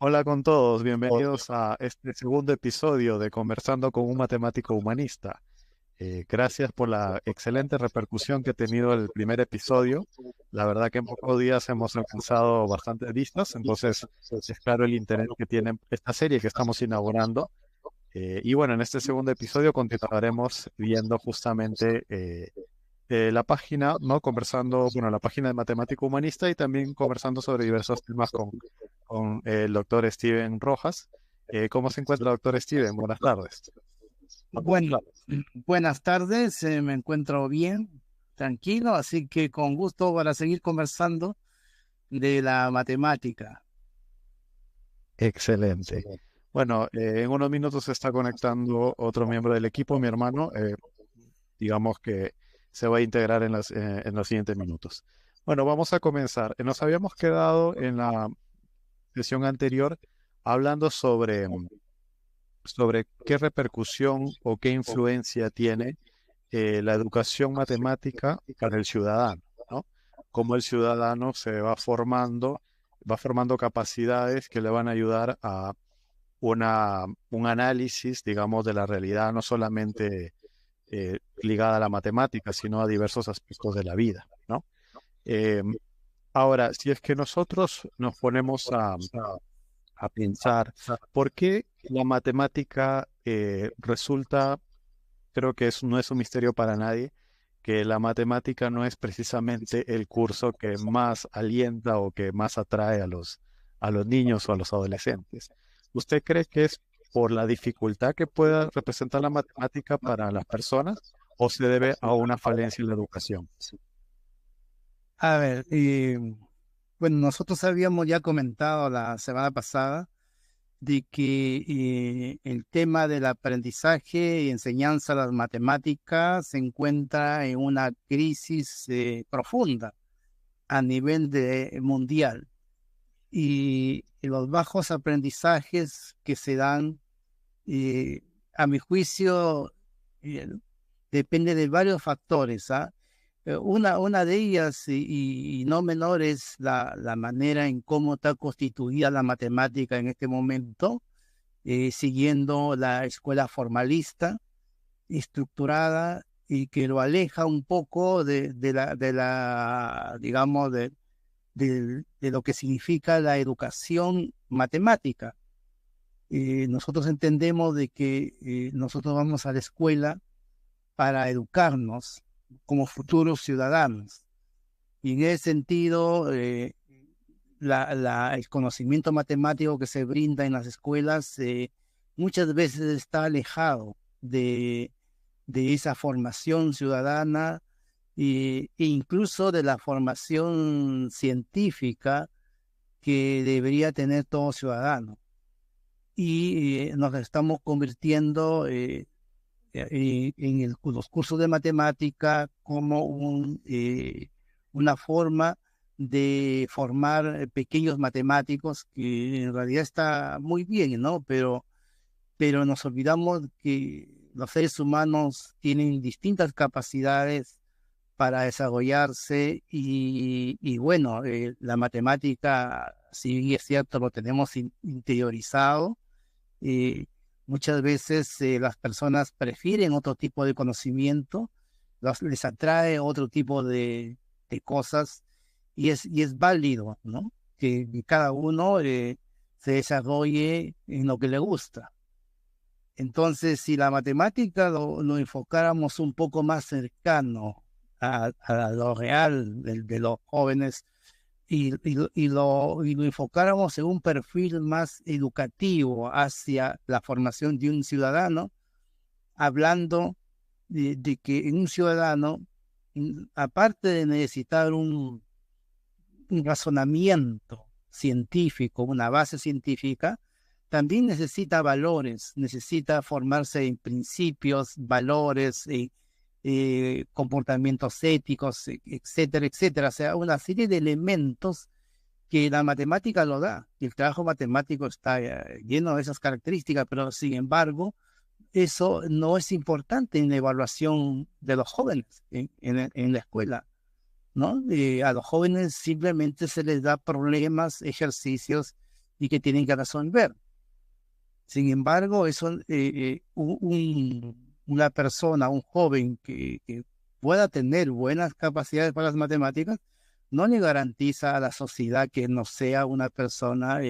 Hola con todos, bienvenidos a este segundo episodio de Conversando con un matemático humanista. Gracias por la excelente repercusión que ha tenido el primer episodio. La verdad que en pocos días hemos alcanzado bastantes vistas, entonces es claro el interés que tiene esta serie que estamos inaugurando. Y bueno, en este segundo episodio continuaremos viendo justamente la página, ¿no? Conversando, bueno, la página de Matemático Humanista y también conversando sobre diversos temas con el doctor Steven Rojas. ¿Cómo se encuentra, doctor Steven? Buenas tardes. Bueno, buenas tardes, me encuentro bien, tranquilo, así que con gusto para seguir conversando de la matemática. Excelente. Bueno, en unos minutos se está conectando otro miembro del equipo, mi hermano. Digamos que se va a integrar en los siguientes minutos. Bueno, vamos a comenzar. Nos habíamos quedado en la sesión anterior hablando sobre qué repercusión o qué influencia tiene la educación matemática para el ciudadano, ¿no? Cómo el ciudadano se va formando capacidades que le van a ayudar a un análisis, digamos, de la realidad, no solamente ligada a la matemática, sino a diversos aspectos de la vida, ¿no? Eh, Ahora, si es que nosotros nos ponemos a pensar, ¿por qué la matemática resulta, creo que no es un misterio para nadie, que la matemática no es precisamente el curso que más alienta o que más atrae a los niños o a los adolescentes? ¿Usted cree que es por la dificultad que pueda representar la matemática para las personas o se debe a una falencia en la educación? A ver, bueno, nosotros habíamos ya comentado la semana pasada de que el tema del aprendizaje y enseñanza de las matemáticas se encuentra en una crisis profunda a nivel mundial. Y los bajos aprendizajes que se dan, a mi juicio, eh, depende de varios factores, ¿ah? Una de ellas, y no menor, es la manera en cómo está constituida la matemática en este momento, siguiendo la escuela formalista, estructurada, y que lo aleja un poco digamos, de lo que significa la educación matemática. Nosotros entendemos de que nosotros vamos a la escuela para educarnos como futuros ciudadanos. Y en ese sentido, el conocimiento matemático que se brinda en las escuelas muchas veces está alejado de esa formación ciudadana e incluso de la formación científica que debería tener todo ciudadano. Y nos estamos convirtiendo en los cursos de matemática como una forma de formar pequeños matemáticos, que en realidad está muy bien, ¿no? Pero nos olvidamos que los seres humanos tienen distintas capacidades para desarrollarse y bueno, la matemática, si bien es cierto, lo tenemos interiorizado. eh, Muchas veces las personas prefieren otro tipo de conocimiento, les atrae otro tipo de cosas, y es válido, ¿no? Que cada uno se desarrolle en lo que le gusta. Entonces, si la matemática lo enfocáramos un poco más cercano a lo real de los jóvenes, y lo enfocáramos en un perfil más educativo hacia la formación de un ciudadano, hablando de que un ciudadano, aparte de necesitar un razonamiento científico, una base científica, también necesita valores, necesita formarse en principios, valores, comportamientos éticos, etcétera, etcétera. O sea, una serie de elementos que la matemática lo da. Y el trabajo matemático está lleno de esas características, pero sin embargo, eso no es importante en la evaluación de los jóvenes en la escuela, ¿no? A los jóvenes simplemente se les da problemas, ejercicios, y que tienen que resolver. Sin embargo, una persona, un joven que pueda tener buenas capacidades para las matemáticas, no le garantiza a la sociedad que no sea una persona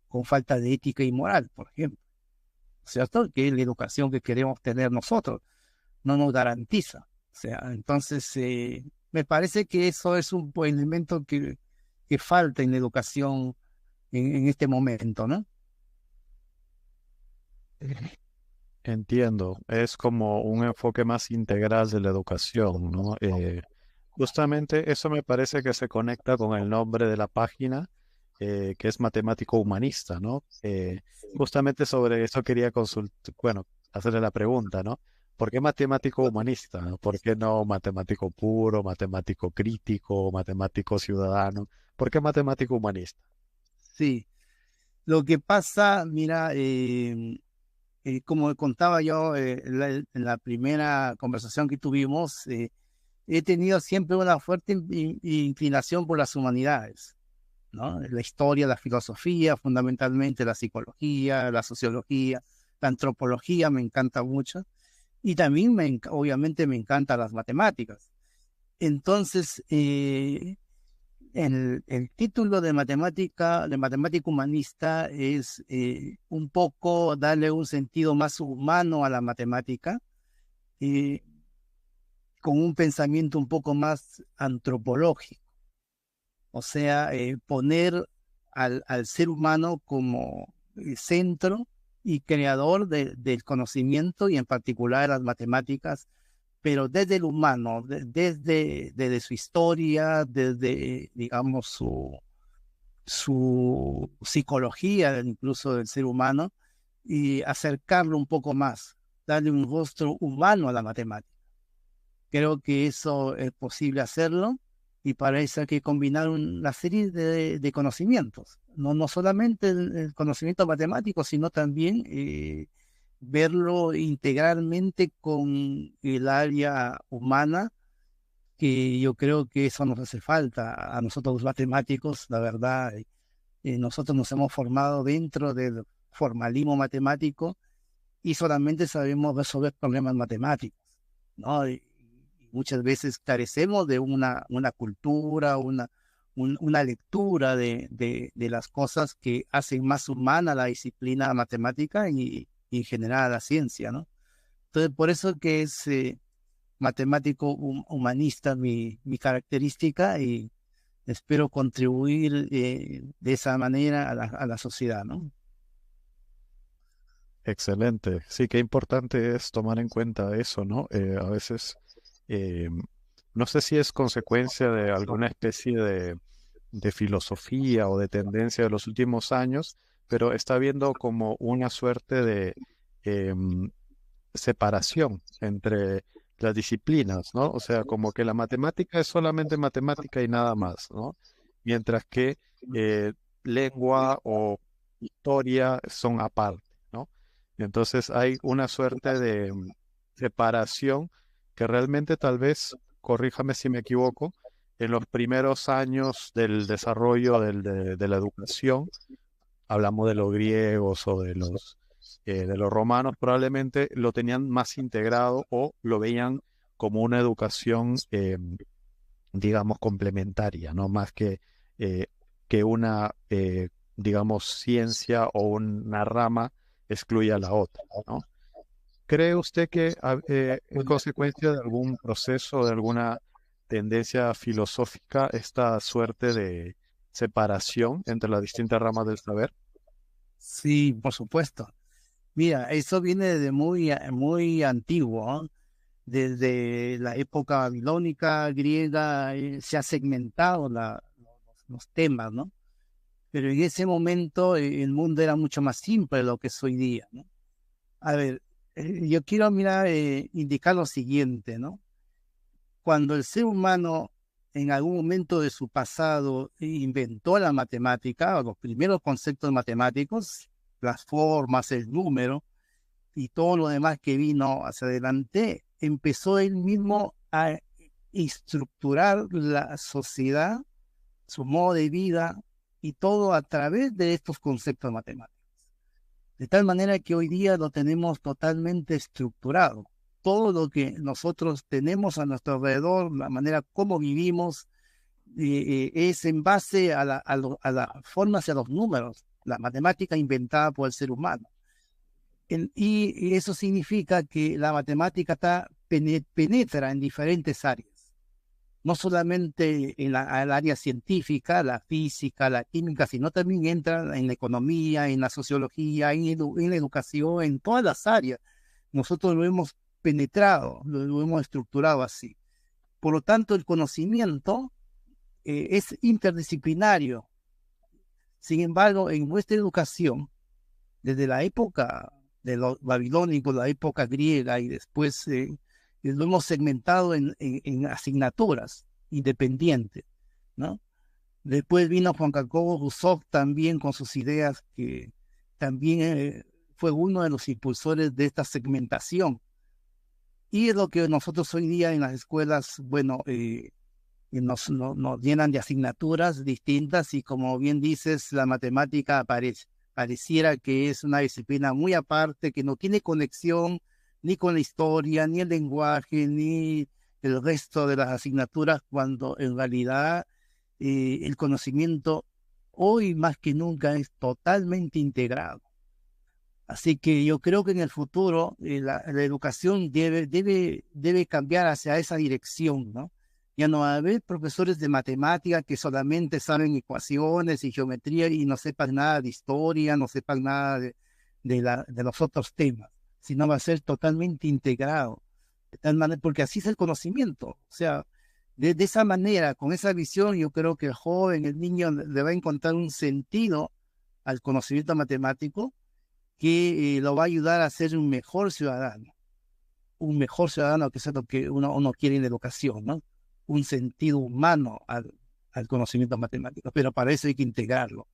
con falta de ética y moral, por ejemplo. ¿Cierto? Que es la educación que queremos tener nosotros, no nos garantiza. O sea, entonces, me parece que eso es un elemento que falta en la educación en este momento, ¿no? Entiendo, es como un enfoque más integral de la educación, ¿no? Justamente eso me parece que se conecta con el nombre de la página, que es matemático humanista, ¿no? Justamente sobre eso quería bueno, hacerle la pregunta, ¿no? ¿Por qué matemático humanista? ¿No? ¿Por qué no matemático puro, matemático crítico, matemático ciudadano? ¿Por qué matemático humanista? Sí, lo que pasa, mira, como contaba yo en la primera conversación que tuvimos, he tenido siempre una fuerte inclinación por las humanidades, ¿no? La historia, la filosofía, fundamentalmente la psicología, la sociología, la antropología me encanta mucho y también obviamente me encantan las matemáticas. Entonces, el título de matemática humanista es un poco darle un sentido más humano a la matemática, eh, con un pensamiento un poco más antropológico. O sea, poner al ser humano como centro y creador del conocimiento y en particular las matemáticas, pero desde el humano, desde su historia, desde, digamos, su psicología, incluso del ser humano, y acercarlo un poco más, darle un rostro humano a la matemática. Creo que eso es posible hacerlo y para eso hay que combinar una serie de conocimientos, no solamente el conocimiento matemático, sino también verlo integralmente con el área humana, que yo creo que eso nos hace falta a nosotros los matemáticos, la verdad. Nosotros nos hemos formado dentro del formalismo matemático y solamente sabemos resolver problemas matemáticos, ¿no? Y muchas veces carecemos de una cultura, una lectura de las cosas que hacen más humana la disciplina matemática y en general la ciencia, ¿no? Entonces, por eso que es matemático humanista mi característica y espero contribuir de esa manera a la sociedad, ¿no? Excelente. Sí, qué importante es tomar en cuenta eso, ¿no? A veces, eh, no sé si es consecuencia de alguna especie de filosofía o de tendencia de los últimos años, pero está habiendo como una suerte de em, separación entre las disciplinas, ¿no? O sea, como que la matemática es solamente matemática y nada más, ¿no? Mientras que eh, lengua o historia son aparte, ¿no? Y entonces hay una suerte de separación que realmente tal vez, corríjame si me equivoco, en los primeros años del desarrollo de la educación, hablamos de los griegos o de los romanos, probablemente lo tenían más integrado o lo veían como una educación, digamos, complementaria, no más eh, que una, digamos, ciencia o una rama excluya a la otra, ¿no? ¿Cree usted que en consecuencia de algún proceso, de alguna tendencia filosófica, esta suerte de separación entre las distintas ramas del saber? Sí, por supuesto. Mira, eso viene de muy antiguo, ¿no? Desde la época babilónica, griega, se ha segmentado los temas, ¿no? Pero en ese momento el mundo era mucho más simple de lo que es hoy día, ¿no? A ver, yo quiero, mira, indicar lo siguiente, ¿no? Cuando el ser humano en algún momento de su pasado inventó la matemática, o los primeros conceptos matemáticos, las formas, el número y todo lo demás que vino hacia adelante, empezó él mismo a estructurar la sociedad, su modo de vida, y todo a través de estos conceptos matemáticos. De tal manera que hoy día lo tenemos totalmente estructurado. Todo lo que nosotros tenemos a nuestro alrededor, la manera como vivimos, es en base a las formas y a los números, la matemática inventada por el ser humano. Y eso significa que la matemática penetra en diferentes áreas, no solamente en el área científica, la física, la química, sino también entra en la economía, en la sociología, en la educación, en todas las áreas. Nosotros lo hemos penetrado, lo hemos estructurado así. Por lo tanto, el conocimiento es interdisciplinario. Sin embargo, en nuestra educación, desde la época de los babilónicos, la época griega, y después lo hemos segmentado en asignaturas independientes, ¿no? Después vino Juan Jacobo Rousseau también con sus ideas, que también fue uno de los impulsores de esta segmentación. Y es lo que nosotros hoy día en las escuelas, bueno, nos llenan de asignaturas distintas, y como bien dices, la matemática pareciera que es una disciplina muy aparte, que no tiene conexión ni con la historia, ni el lenguaje, ni el resto de las asignaturas, cuando en realidad el conocimiento hoy más que nunca es totalmente integrado. Así que yo creo que en el futuro la educación debe cambiar hacia esa dirección, ¿no? Ya no va a haber profesores de matemática que solamente saben ecuaciones y geometría y no sepan nada de historia, no sepan nada de los otros temas, sino va a ser totalmente integrado. De tal manera, porque así es el conocimiento. O sea, de esa manera, con esa visión, yo creo que el joven, el niño, le va a encontrar un sentido al conocimiento matemático que lo va a ayudar a ser un mejor ciudadano, que es lo que uno quiere en la educación, ¿no? Un sentido humano al conocimiento matemático, pero para eso hay que integrarlo.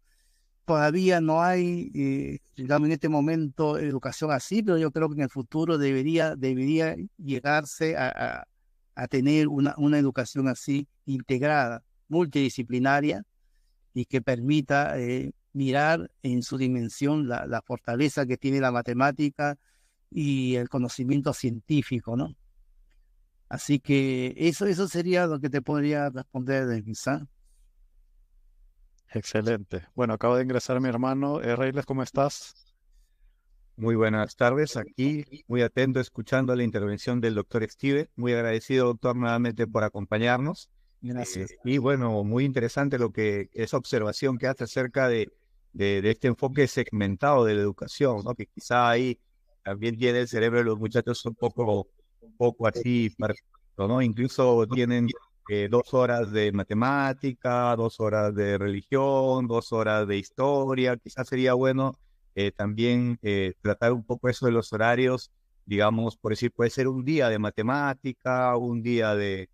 Todavía no hay, digamos, en este momento educación así, pero yo creo que en el futuro debería llegarse a tener una educación así integrada, multidisciplinaria, y que permita mirar en su dimensión la fortaleza que tiene la matemática y el conocimiento científico, ¿no? Así que eso sería lo que te podría responder, quizá. Excelente. Bueno, acaba de ingresar mi hermano. Reyles, ¿cómo estás? Muy buenas tardes, aquí muy atento escuchando la intervención del doctor Steve. Muy agradecido, doctor, nuevamente por acompañarnos. Gracias. Y bueno, muy interesante esa observación que hace acerca de este enfoque segmentado de la educación, ¿no? Que quizá ahí también tiene el cerebro de los muchachos un poco así, ¿no? Incluso tienen 2 horas de matemática, 2 horas de religión, 2 horas de historia. Quizás sería bueno también tratar un poco eso de los horarios, digamos, por decir, puede ser un día de matemática, un día de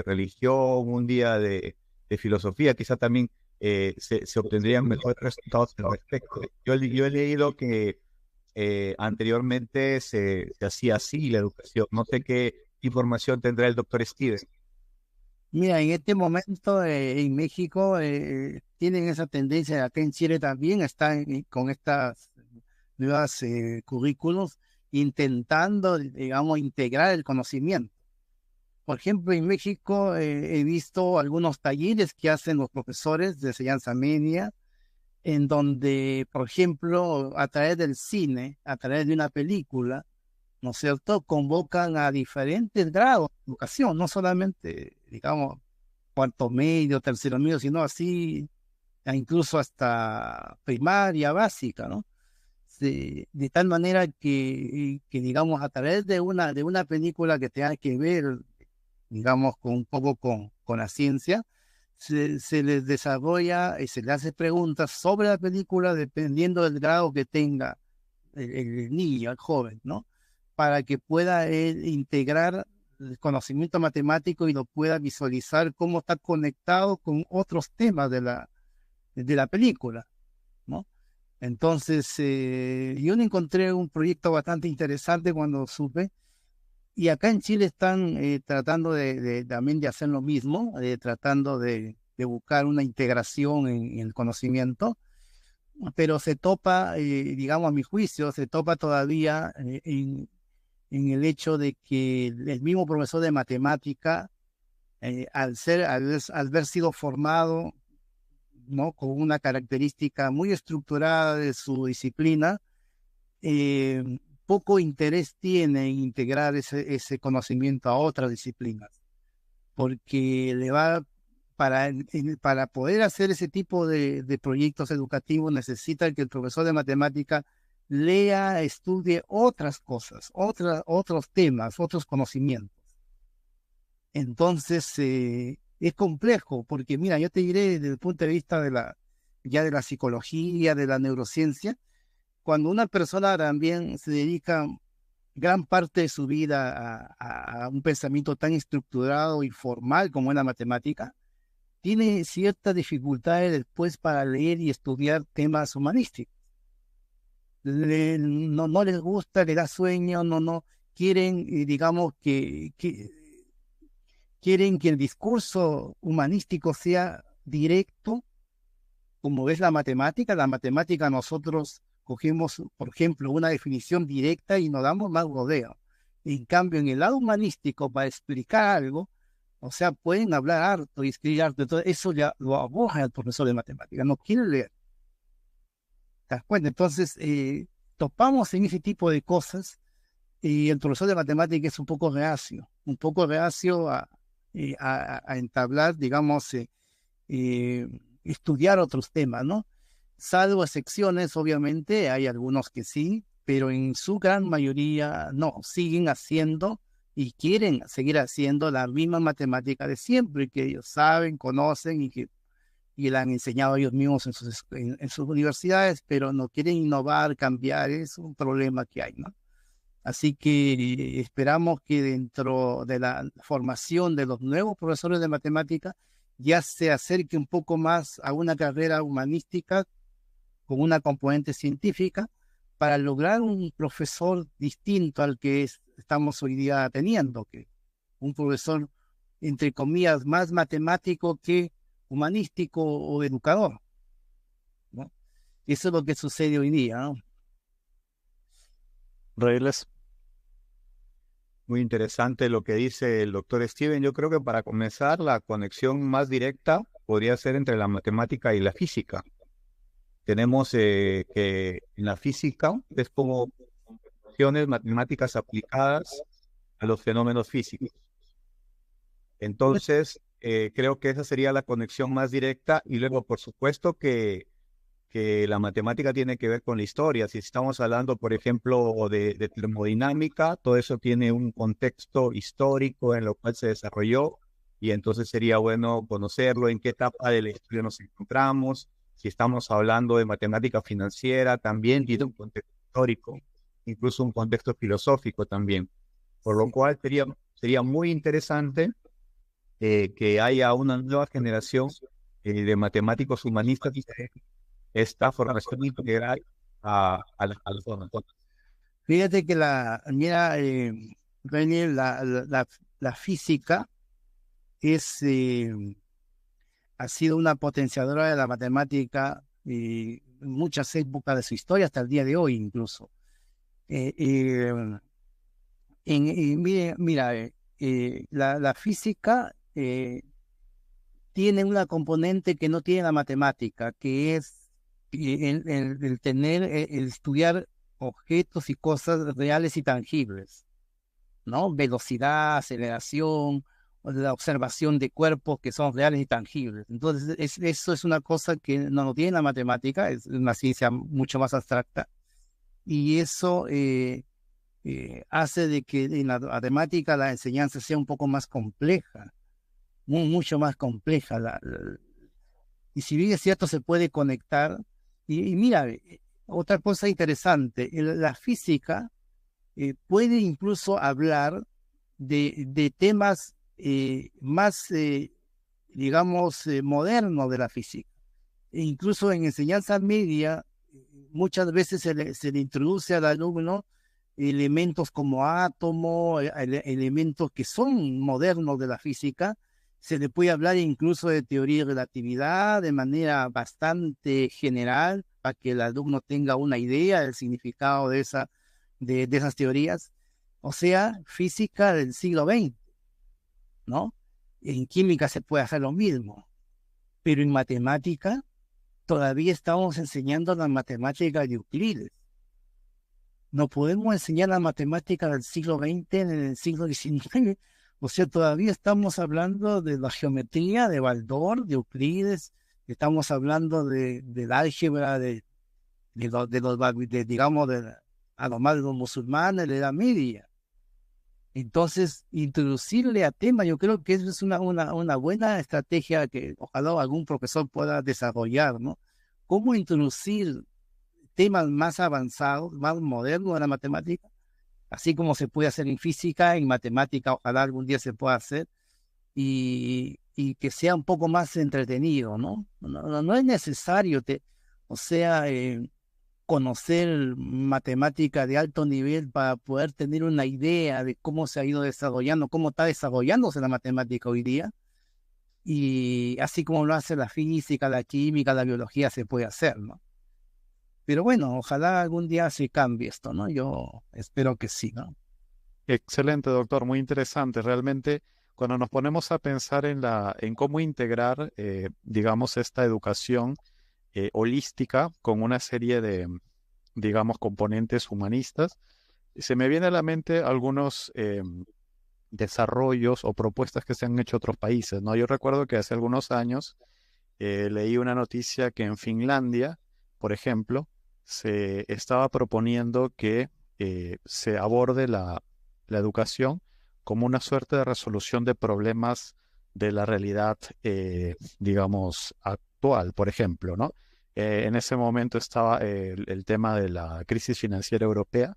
religión, un día de filosofía, quizá también se obtendrían mejores resultados al respecto. Yo he leído que anteriormente se hacía así la educación. No sé qué información tendrá el doctor Steven. Mira, en este momento en México tienen esa tendencia, acá en Chile también están con estas nuevas currículos intentando, digamos, integrar el conocimiento. Por ejemplo, en México he visto algunos talleres que hacen los profesores de enseñanza media, en donde, por ejemplo, a través del cine, a través de una película, ¿no es cierto?, convocan a diferentes grados de educación, no solamente, digamos, cuarto medio, tercero medio, sino así, incluso hasta primaria básica, ¿no? De tal manera que, digamos, a través de una película que tenga que ver, digamos, un poco con la ciencia, se les desarrolla y se les hace preguntas sobre la película dependiendo del grado que tenga el niño, el joven, ¿no? Para que pueda integrar el conocimiento matemático y lo pueda visualizar cómo está conectado con otros temas de la película, ¿no? Entonces, yo encontré un proyecto bastante interesante cuando supe, y acá en Chile están tratando también de hacer lo mismo, tratando de de buscar una integración en el conocimiento, pero se topa, digamos a mi juicio, se topa todavía en el hecho de que el mismo profesor de matemática, al haber sido formado, ¿no?, con una característica muy estructurada de su disciplina, poco interés tiene en integrar ese conocimiento a otras disciplinas, porque le va, para poder hacer ese tipo de proyectos educativos, necesita que el profesor de matemática lea, estudie otras cosas, otros temas, otros conocimientos. Entonces, es complejo, porque mira, yo te diré desde el punto de vista de la psicología, de la neurociencia, cuando una persona también se dedica gran parte de su vida a un pensamiento tan estructurado y formal como es la matemática, tiene ciertas dificultades después para leer y estudiar temas humanísticos. No les gusta, le da sueño, no quieren, digamos, quieren que el discurso humanístico sea directo, como es la matemática. La matemática nosotros cogemos, por ejemplo, una definición directa y nos damos más rodeo. En cambio, en el lado humanístico, para explicar algo, o sea, pueden hablar harto y escribir harto. Entonces, eso ya lo aboja al profesor de matemática, no quiere leer. ¿Te das cuenta? Entonces, topamos en ese tipo de cosas y el profesor de matemática es un poco reacio a entablar, digamos, estudiar otros temas, ¿no? Salvo excepciones, obviamente, hay algunos que sí, pero en su gran mayoría no, siguen haciendo y quieren seguir haciendo la misma matemática de siempre, que ellos saben, conocen y la han enseñado ellos mismos en sus universidades, pero no quieren innovar, cambiar, es un problema que hay, ¿no? Así que esperamos que dentro de la formación de los nuevos profesores de matemática ya se acerque un poco más a una carrera humanística con una componente científica para lograr un profesor distinto al que estamos hoy día teniendo, que un profesor, entre comillas, más matemático que humanístico o educador, ¿no? Eso es lo que sucede hoy día, ¿no? Reyes. Muy interesante lo que dice el doctor Steven. Yo creo que para comenzar, la conexión más directa podría ser entre la matemática y la física. Tenemos que en la física es como cuestiones matemáticas aplicadas a los fenómenos físicos. Entonces, creo que esa sería la conexión más directa. Y luego, por supuesto, que la matemática tiene que ver con la historia. Si estamos hablando, por ejemplo, de termodinámica, todo eso tiene un contexto histórico en lo cual se desarrolló, y entonces sería bueno conocerlo, en qué etapa de la historia nos encontramos. Si estamos hablando de matemática financiera, también tiene un contexto histórico, incluso un contexto filosófico también. Por lo cual sería muy interesante que haya una nueva generación de matemáticos humanistas esta formación integral a la formación. Fíjate que René, la física ha sido una potenciadora de la matemática en muchas épocas de su historia, hasta el día de hoy incluso. La física tiene una componente que no tiene la matemática, que es el estudiar objetos y cosas reales y tangibles, ¿no? Velocidad, aceleración, la observación de cuerpos que son reales y tangibles. Entonces, eso es una cosa que no tiene la matemática, es una ciencia mucho más abstracta, y eso hace de que en la matemática la enseñanza sea un poco más compleja, mucho más compleja. Y si bien es cierto, se puede conectar. Y mira, otra cosa interesante, la física puede incluso hablar de temas más, digamos, modernos de la física. E incluso en enseñanza media, muchas veces se le introduce al alumno elementos como átomos, elementos que son modernos de la física, Se le puede hablar incluso de teoría de relatividad de manera bastante general para que el alumno tenga una idea del significado de esas teorías. O sea, física del siglo XX, ¿no? En química se puede hacer lo mismo, pero en matemática todavía estamos enseñando la matemática de Euclides. No podemos enseñar la matemática del siglo XX en el siglo XIX. O sea, todavía estamos hablando de la geometría de Baldor, de Euclides, estamos hablando del álgebra digamos, a lo más de los musulmanes, de la media. Entonces, introducirle a tema, yo creo que eso es una buena estrategia que ojalá algún profesor pueda desarrollar, ¿no? ¿Cómo introducir temas más avanzados, más modernos de la matemática? Así como se puede hacer en física, en matemática, ojalá algún día se pueda hacer, y que sea un poco más entretenido, ¿no? No es necesario, conocer matemática de alto nivel para poder tener una idea de cómo se ha ido desarrollando, cómo está desarrollándose la matemática hoy día, y así como lo hace la física, la química, la biología, se puede hacer, ¿no? Pero bueno, ojalá algún día se cambie esto, ¿no? Yo espero que sí, ¿no? Excelente, doctor, muy interesante. Realmente, cuando nos ponemos a pensar en cómo integrar, digamos, esta educación holística con una serie de, digamos, componentes humanistas, se me viene a la mente algunos desarrollos o propuestas que se han hecho en otros países, ¿no? Yo recuerdo que hace algunos años leí una noticia que en Finlandia, por ejemplo, se estaba proponiendo que se aborde la educación como una suerte de resolución de problemas de la realidad, digamos, actual, por ejemplo, ¿no? En ese momento estaba el tema de la crisis financiera europea,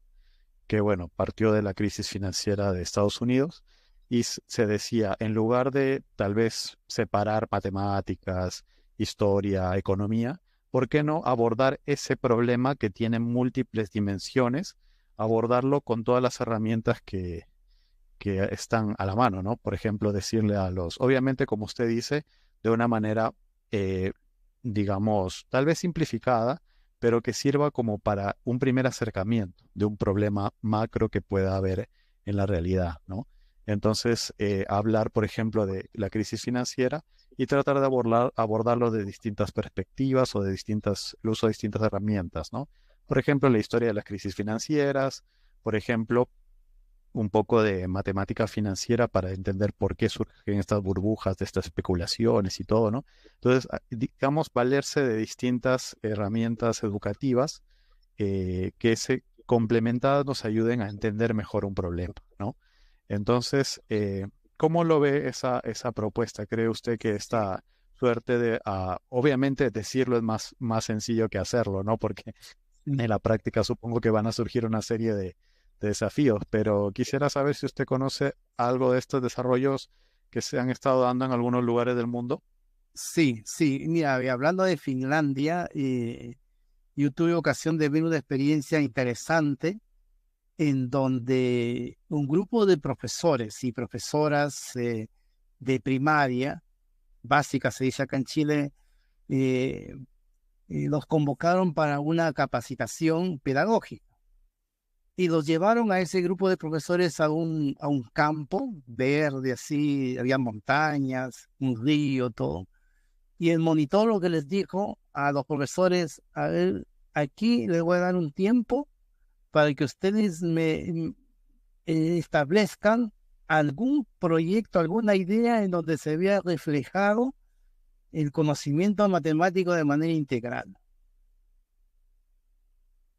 que, bueno, partió de la crisis financiera de Estados Unidos y se decía, en lugar de tal vez separar matemáticas, historia, economía, ¿por qué no abordar ese problema que tiene múltiples dimensiones, abordarlo con todas las herramientas que están a la mano, ¿no? Por ejemplo, decirle obviamente, como usted dice, de una manera, eh, digamos, tal vez simplificada, pero que sirva como para un primer acercamiento de un problema macro que pueda haber en la realidad, ¿no? Entonces, hablar, por ejemplo, de la crisis financiera y tratar de abordarlo de distintas perspectivas o el uso de distintas herramientas, ¿no? Por ejemplo, la historia de las crisis financieras, por ejemplo, un poco de matemática financiera para entender por qué surgen estas burbujas de estas especulaciones y todo, ¿no? Entonces, digamos, valerse de distintas herramientas educativas que complementadas nos ayuden a entender mejor un problema, ¿no? Entonces, ¿cómo lo ve esa propuesta? ¿Cree usted que esta suerte obviamente decirlo es más sencillo que hacerlo, ¿no? Porque en la práctica supongo que van a surgir una serie de desafíos, pero quisiera saber si usted conoce algo de estos desarrollos que se han estado dando en algunos lugares del mundo. Sí, sí, mira, hablando de Finlandia, yo tuve ocasión de ver una experiencia interesante en donde un grupo de profesores y profesoras de primaria, básica se dice acá en Chile, los convocaron para una capacitación pedagógica y los llevaron a ese grupo de profesores a un campo verde, así, había montañas, un río, todo. Y el monitor lo que les dijo a los profesores, a ver, aquí les voy a dar un tiempo para que ustedes me establezcan algún proyecto, alguna idea en donde se vea reflejado el conocimiento matemático de manera integral.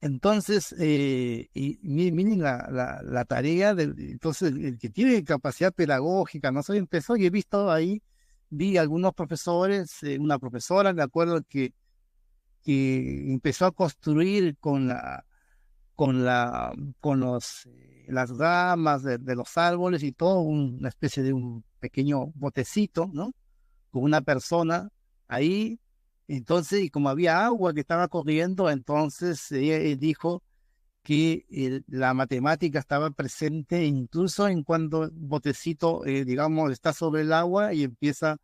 Entonces, miren la tarea, entonces el que tiene capacidad pedagógica, no sé, empezó y he visto ahí, vi algunos profesores, una profesora, me acuerdo que empezó a construir con las ramas de los árboles y todo, una especie de un pequeño botecito, ¿no? Con una persona ahí. Entonces, y como había agua que estaba corriendo, entonces ella dijo que la matemática estaba presente incluso en cuando el botecito, digamos, está sobre el agua y empieza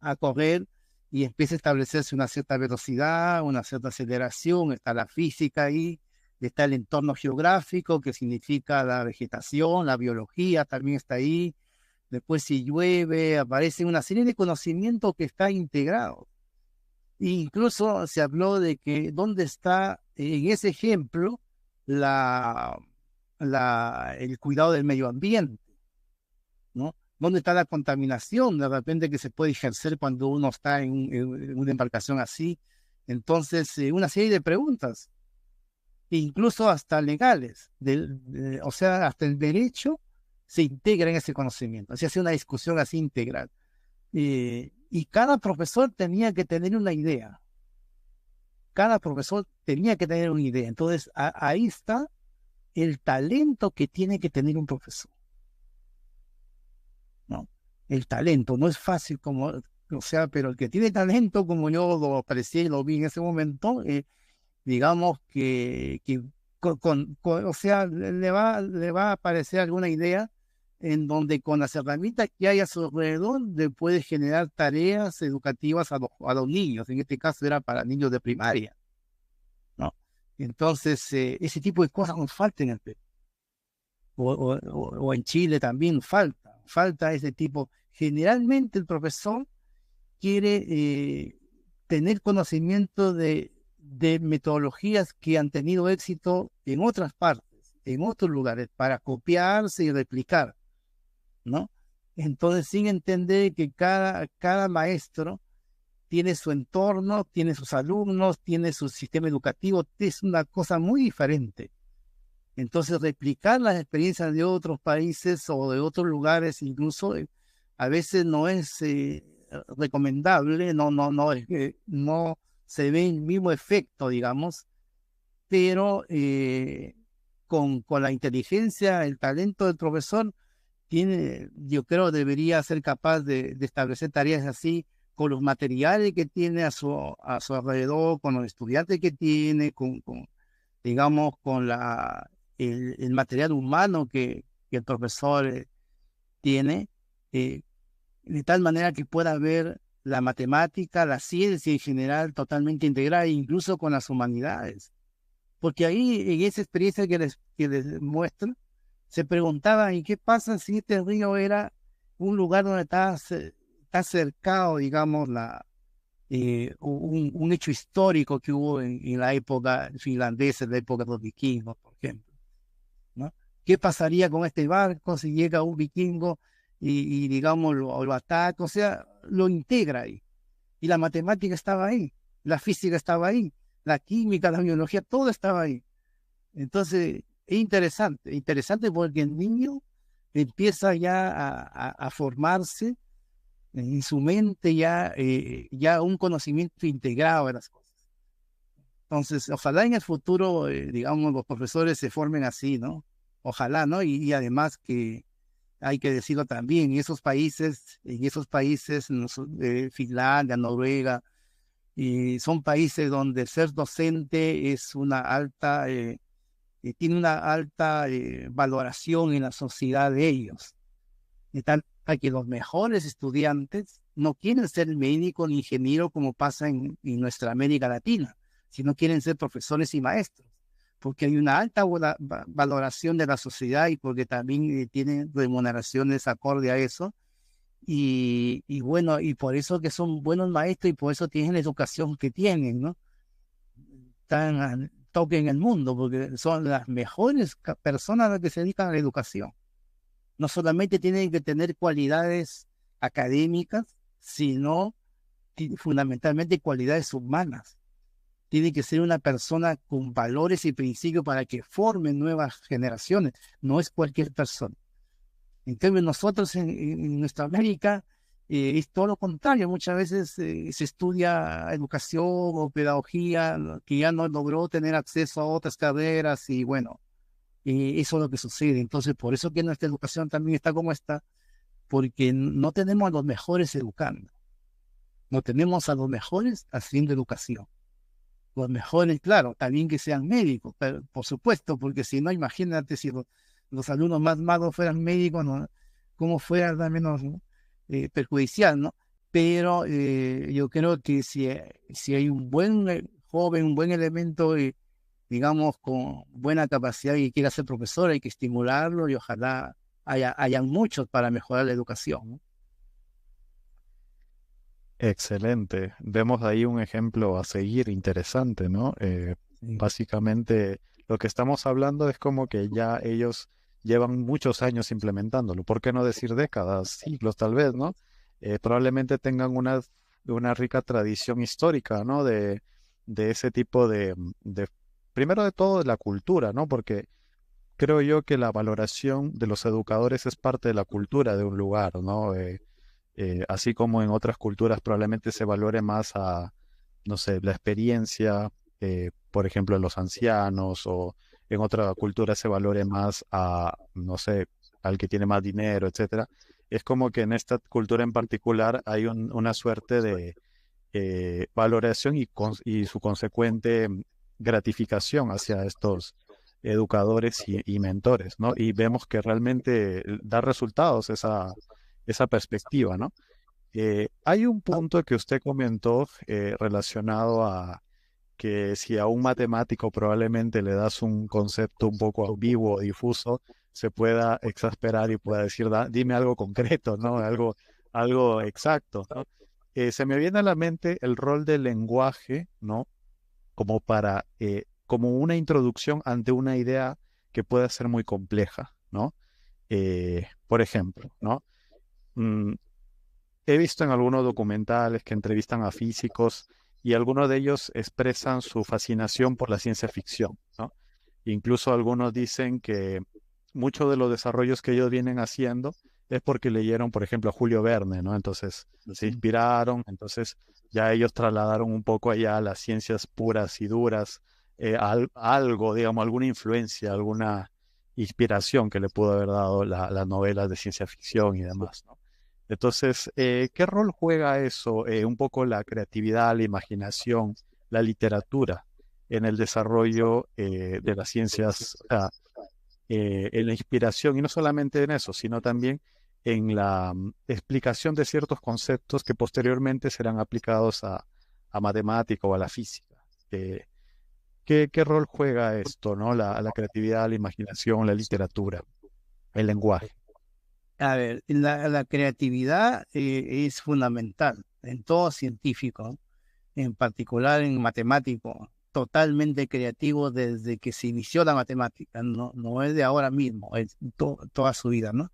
a correr y empieza a establecerse una cierta velocidad, una cierta aceleración. Está la física ahí, está el entorno geográfico, que significa la vegetación, la biología también está ahí. Después, si llueve, aparece una serie de conocimientos que está integrado. E incluso se habló de que dónde está, en ese ejemplo, el cuidado del medio ambiente, ¿no? ¿Dónde está la contaminación de repente que se puede ejercer cuando uno está en una embarcación así? Entonces, una serie de preguntas, incluso hasta legales, o sea, hasta el derecho se integra en ese conocimiento. Se hace una discusión así integral. Y cada profesor tenía que tener una idea. Cada profesor tenía que tener una idea. Entonces, ahí está el talento que tiene que tener un profesor, ¿no? El talento no es fácil o sea, pero el que tiene talento, como yo lo aprecié y lo vi en ese momento, digamos que o sea, le va a aparecer alguna idea en donde con las herramientas que hay a su alrededor le puede generar tareas educativas a los niños. En este caso era para niños de primaria, ¿no? Entonces, ese tipo de cosas nos faltan en el Perú. O en Chile también falta ese tipo. Generalmente el profesor quiere tener conocimiento de metodologías que han tenido éxito en otras partes, en otros lugares, para copiarse y replicar, ¿no? Entonces, sin entender que cada maestro tiene su entorno, tiene sus alumnos, tiene su sistema educativo, es una cosa muy diferente. Entonces, replicar las experiencias de otros países o de otros lugares, incluso a veces no es recomendable, no se ve el mismo efecto, digamos, pero con la inteligencia, el talento del profesor, yo creo debería ser capaz de establecer tareas así con los materiales que tiene a su alrededor, con los estudiantes que tiene, digamos, con el material humano que el profesor tiene, de tal manera que pueda ver la matemática, la ciencia en general totalmente integrada, incluso con las humanidades. Porque ahí, en esa experiencia que les muestro, se preguntaban, ¿y qué pasa si este río era un lugar donde está cercado, digamos, un hecho histórico que hubo en la época finlandesa, en la época de los vikingos, por ejemplo, ¿no? ¿Qué pasaría con este barco si llega un vikingo y digamos, lo ataca? O sea, lo integra ahí. Y la matemática estaba ahí, la física estaba ahí, la química, la biología, todo estaba ahí. Entonces, es interesante porque el niño empieza ya a formarse en su mente ya un conocimiento integrado de las cosas. Entonces, ojalá en el futuro, digamos, los profesores se formen así, ¿no? Ojalá, ¿no? Y además que hay que decirlo también, en esos países, Finlandia, Noruega, son países donde ser docente es tiene una alta valoración en la sociedad de ellos. De tal que los mejores estudiantes no quieren ser médico ni ingeniero como pasa en nuestra América Latina, sino quieren ser profesores y maestros, porque hay una alta valoración de la sociedad y porque también tienen remuneraciones acorde a eso. Y bueno, y por eso que son buenos maestros y por eso tienen la educación que tienen, ¿no? Están al toque en el mundo, porque son las mejores personas las que se dedican a la educación. No solamente tienen que tener cualidades académicas, sino fundamentalmente cualidades humanas. Tiene que ser una persona con valores y principios para que formen nuevas generaciones. No es cualquier persona. En cambio, nosotros en nuestra América es todo lo contrario. Muchas veces se estudia educación o pedagogía que ya no logró tener acceso a otras carreras y bueno, eso es lo que sucede. Entonces, por eso que nuestra educación también está como está, porque no tenemos a los mejores educando. No tenemos a los mejores haciendo educación. los mejores, claro, también que sean médicos, pero, por supuesto, porque si no, imagínate si los alumnos más magos fueran médicos, ¿no? Cómo fuera al menos, ¿no? Perjudicial, ¿no? Pero yo creo que si hay un buen joven, un buen elemento, digamos, con buena capacidad y quiera ser profesor, hay que estimularlo y ojalá hayan muchos para mejorar la educación, ¿no? Excelente. Vemos ahí un ejemplo a seguir interesante, ¿no? Sí. Básicamente lo que estamos hablando es como que ya ellos llevan muchos años implementándolo. ¿Por qué no decir décadas, siglos tal vez, ¿no? Probablemente tengan una rica tradición histórica, ¿no? De ese tipo primero de todo, de la cultura, ¿no? Porque creo yo que la valoración de los educadores es parte de la cultura de un lugar, ¿no? Así como en otras culturas probablemente se valore más a, no sé, la experiencia, por ejemplo, en los ancianos, o en otra cultura se valore más a, no sé, al que tiene más dinero, etcétera. Es como que en esta cultura en particular hay una suerte de valoración y su consecuente gratificación hacia estos educadores y mentores, ¿no? Y vemos que realmente da resultados esa perspectiva, ¿no? Hay un punto que usted comentó relacionado a que si a un matemático probablemente le das un concepto un poco ambiguo o difuso, se pueda exasperar y pueda decir, dime algo concreto, ¿no? Algo exacto, ¿no? Se me viene a la mente el rol del lenguaje, ¿no? Como una introducción ante una idea que pueda ser muy compleja, ¿no? Por ejemplo, ¿no? Mm, He visto en algunos documentales que entrevistan a físicos y algunos de ellos expresan su fascinación por la ciencia ficción, ¿no? Incluso algunos dicen que muchos de los desarrollos que ellos vienen haciendo es porque leyeron, por ejemplo, a Julio Verne, ¿no? Entonces se inspiraron, entonces ya ellos trasladaron un poco allá a las ciencias puras y duras, algo, digamos, alguna influencia, alguna inspiración que le pudo haber dado las novelas de ciencia ficción y demás, ¿no? Entonces, ¿qué rol juega eso? Un poco la creatividad, la imaginación, la literatura en el desarrollo de las ciencias, o sea, en la inspiración, y no solamente en eso, sino también en la explicación de ciertos conceptos que posteriormente serán aplicados a matemática o a la física. ¿Qué rol juega esto, ¿no? La creatividad, la imaginación, la literatura, el lenguaje. A ver, la creatividad es fundamental en todo científico, en particular en matemático, totalmente creativo desde que se inició la matemática, no es de ahora mismo, es toda su vida, ¿no?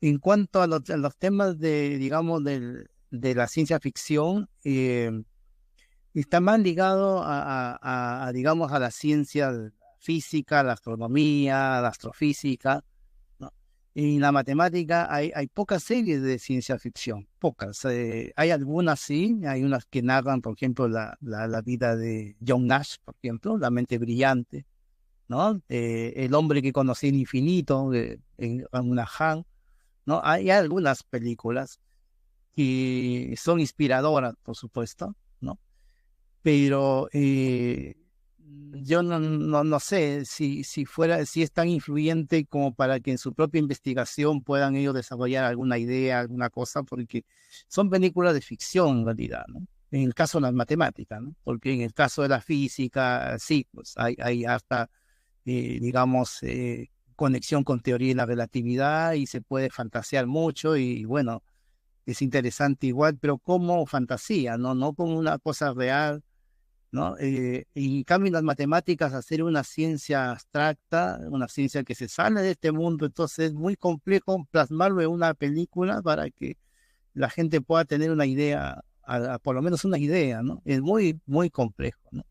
En cuanto a los temas de, digamos, de la ciencia ficción, está más ligado digamos, a la ciencia física, la astronomía, la astrofísica, ¿no? En la matemática hay pocas series de ciencia ficción, pocas. Hay algunas sí, hay unas que narran, por ejemplo, la vida de John Nash, por ejemplo, La mente brillante, ¿no? El hombre que conocía el infinito, en una Han, ¿no? Hay algunas películas que son inspiradoras, por supuesto, ¿no? Pero yo no sé si es tan influyente como para que en su propia investigación puedan ellos desarrollar alguna idea, alguna cosa, porque son películas de ficción en realidad, ¿no? En el caso de las matemáticas, ¿no? Porque en el caso de la física, sí, pues hay hasta, digamos, conexión con teoría de la relatividad y se puede fantasear mucho y bueno, es interesante igual, pero como fantasía, no como una cosa real, ¿no? Y en cambio en las matemáticas, hacer una ciencia abstracta, una ciencia que se sale de este mundo, entonces es muy complejo plasmarlo en una película para que la gente pueda tener una idea, por lo menos una idea, ¿no? Es muy, muy complejo, ¿no?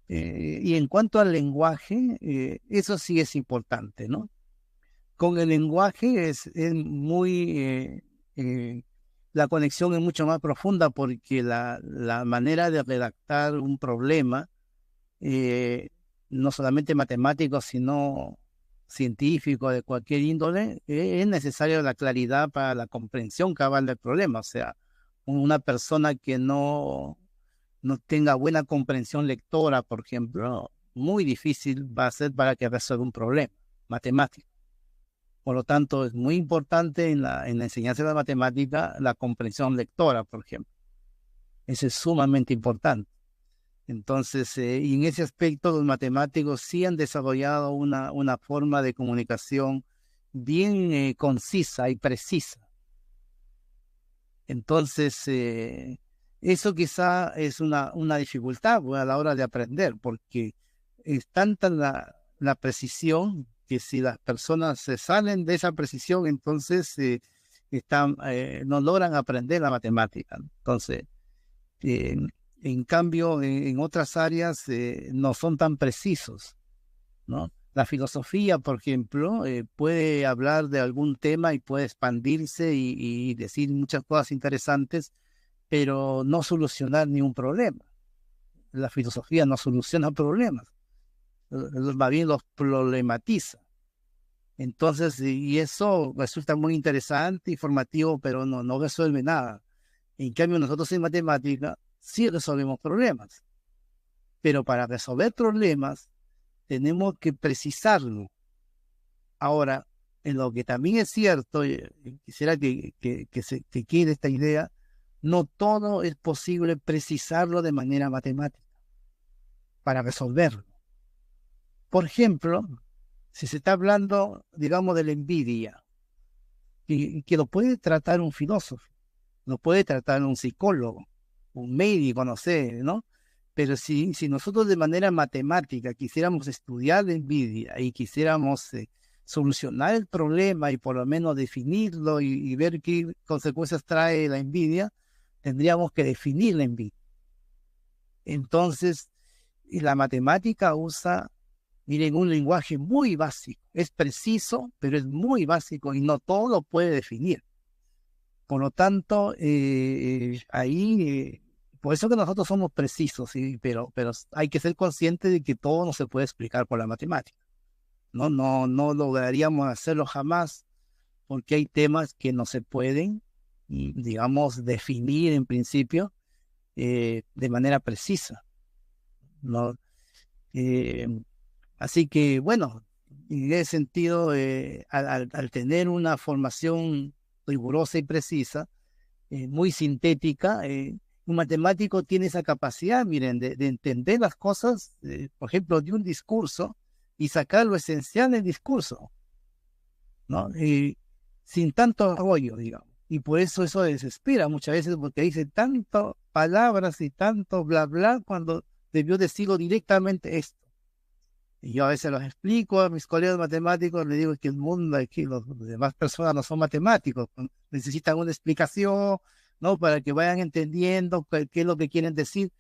Y en cuanto al lenguaje, eso sí es importante, ¿no? Con el lenguaje es muy... la conexión es mucho más profunda porque la manera de redactar un problema, eh, no solamente matemático, sino científico de cualquier índole, es necesaria la claridad para la comprensión cabal del problema. O sea, una persona no tenga buena comprensión lectora, por ejemplo, muy difícil va a ser para que resuelva un problema matemático. Por lo tanto, es muy importante en la enseñanza de la matemática la comprensión lectora, por ejemplo. Eso es sumamente importante. Entonces, y en ese aspecto los matemáticos sí han desarrollado una forma de comunicación bien concisa y precisa. Entonces, eso quizá es una dificultad, pues, a la hora de aprender, porque es tanta la precisión que si las personas se salen de esa precisión, entonces no logran aprender la matemática. Entonces, en cambio, en otras áreas no son tan precisos, ¿no? La filosofía, por ejemplo, puede hablar de algún tema y puede expandirse y decir muchas cosas interesantes, pero no solucionar ni un problema. La filosofía no soluciona problemas, más bien los problematiza. Entonces, y eso resulta muy interesante, informativo, pero no resuelve nada. En cambio, nosotros en matemática sí resolvemos problemas, pero para resolver problemas tenemos que precisarlo. Ahora, en lo que también es cierto, quisiera que quede esta idea, no todo es posible precisarlo de manera matemática para resolverlo. Por ejemplo, si se está hablando, digamos, de la envidia, que lo puede tratar un filósofo, lo puede tratar un psicólogo, un médico, no sé, ¿no? Pero si nosotros de manera matemática quisiéramos estudiar la envidia y quisiéramos solucionar el problema y por lo menos definirlo y ver qué consecuencias trae la envidia, tendríamos que definir la envidia. Entonces, la matemática usa, miren, un lenguaje muy básico. Es preciso, pero es muy básico y no todo lo puede definir. Por lo tanto, ahí, por eso que nosotros somos precisos, ¿sí? pero hay que ser consciente de que todo no se puede explicar por la matemática. No lograríamos hacerlo jamás, porque hay temas que no se pueden, digamos, definir en principio de manera precisa, ¿no? Así que, bueno, en ese sentido, al tener una formación rigurosa y precisa, muy sintética, un matemático tiene esa capacidad, miren, de entender las cosas, por ejemplo, de un discurso y sacar lo esencial del discurso, ¿no? Sin tanto rollo, digamos. Y por eso desespera muchas veces, porque dice tantas palabras y tanto bla bla cuando debió decirlo directamente esto. Y yo a veces los explico a mis colegas matemáticos, les digo que el mundo, que las demás personas no son matemáticos, necesitan una explicación, ¿no? Para que vayan entendiendo qué es lo que quieren decir,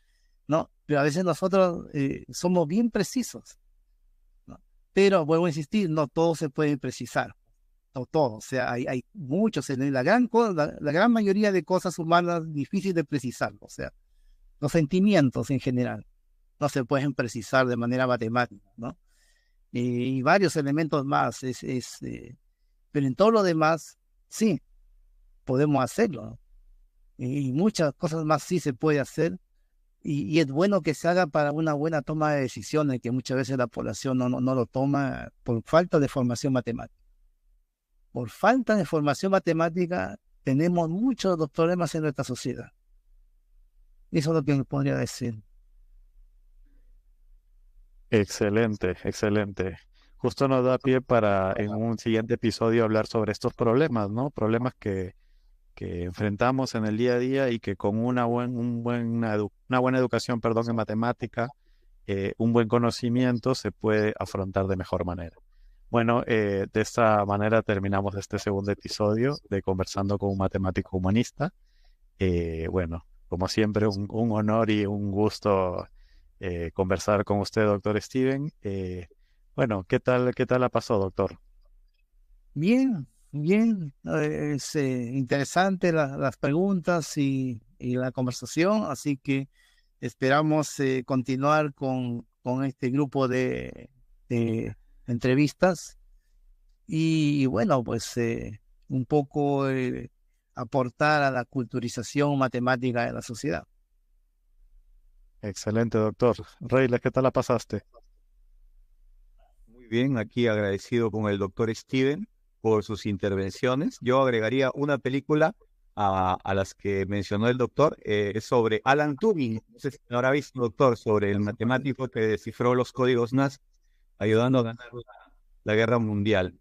¿no? Pero a veces nosotros somos bien precisos, ¿no? Pero vuelvo a insistir, no todo se puede precisar, no todo, o sea, hay muchos, la gran mayoría de cosas humanas difíciles de precisar, o sea, los sentimientos en general no se pueden precisar de manera matemática, ¿no? Y varios elementos más, pero en todo lo demás, sí, podemos hacerlo, ¿no? Y muchas cosas más sí se puede hacer, y es bueno que se haga para una buena toma de decisiones, que muchas veces la población no lo toma por falta de formación matemática. Por falta de formación matemática tenemos muchos de los problemas en nuestra sociedad. Eso es lo que me podría decir. Excelente, excelente. Justo nos da pie para en un siguiente episodio hablar sobre estos problemas, ¿no? Problemas que enfrentamos en el día a día y que con una buena educación, perdón, en matemática, un buen conocimiento se puede afrontar de mejor manera. Bueno, de esta manera terminamos este segundo episodio de Conversando con un matemático humanista. Bueno, como siempre, un honor y un gusto conversar con usted, doctor Steven. Bueno, ¿qué tal la pasó, doctor? Bien, bien. Es interesante las preguntas y la conversación, así que esperamos continuar con este grupo de entrevistas y bueno, pues un poco aportar a la culturización matemática de la sociedad. Excelente, doctor. Reyles, ¿qué tal la pasaste? Muy bien, aquí agradecido con el doctor Steven por sus intervenciones. Yo agregaría una película a las que mencionó el doctor, es sobre Alan Turing. No sé si lo habrá visto, doctor, sobre el matemático que descifró los códigos nazi, ayudando a ganar la guerra mundial.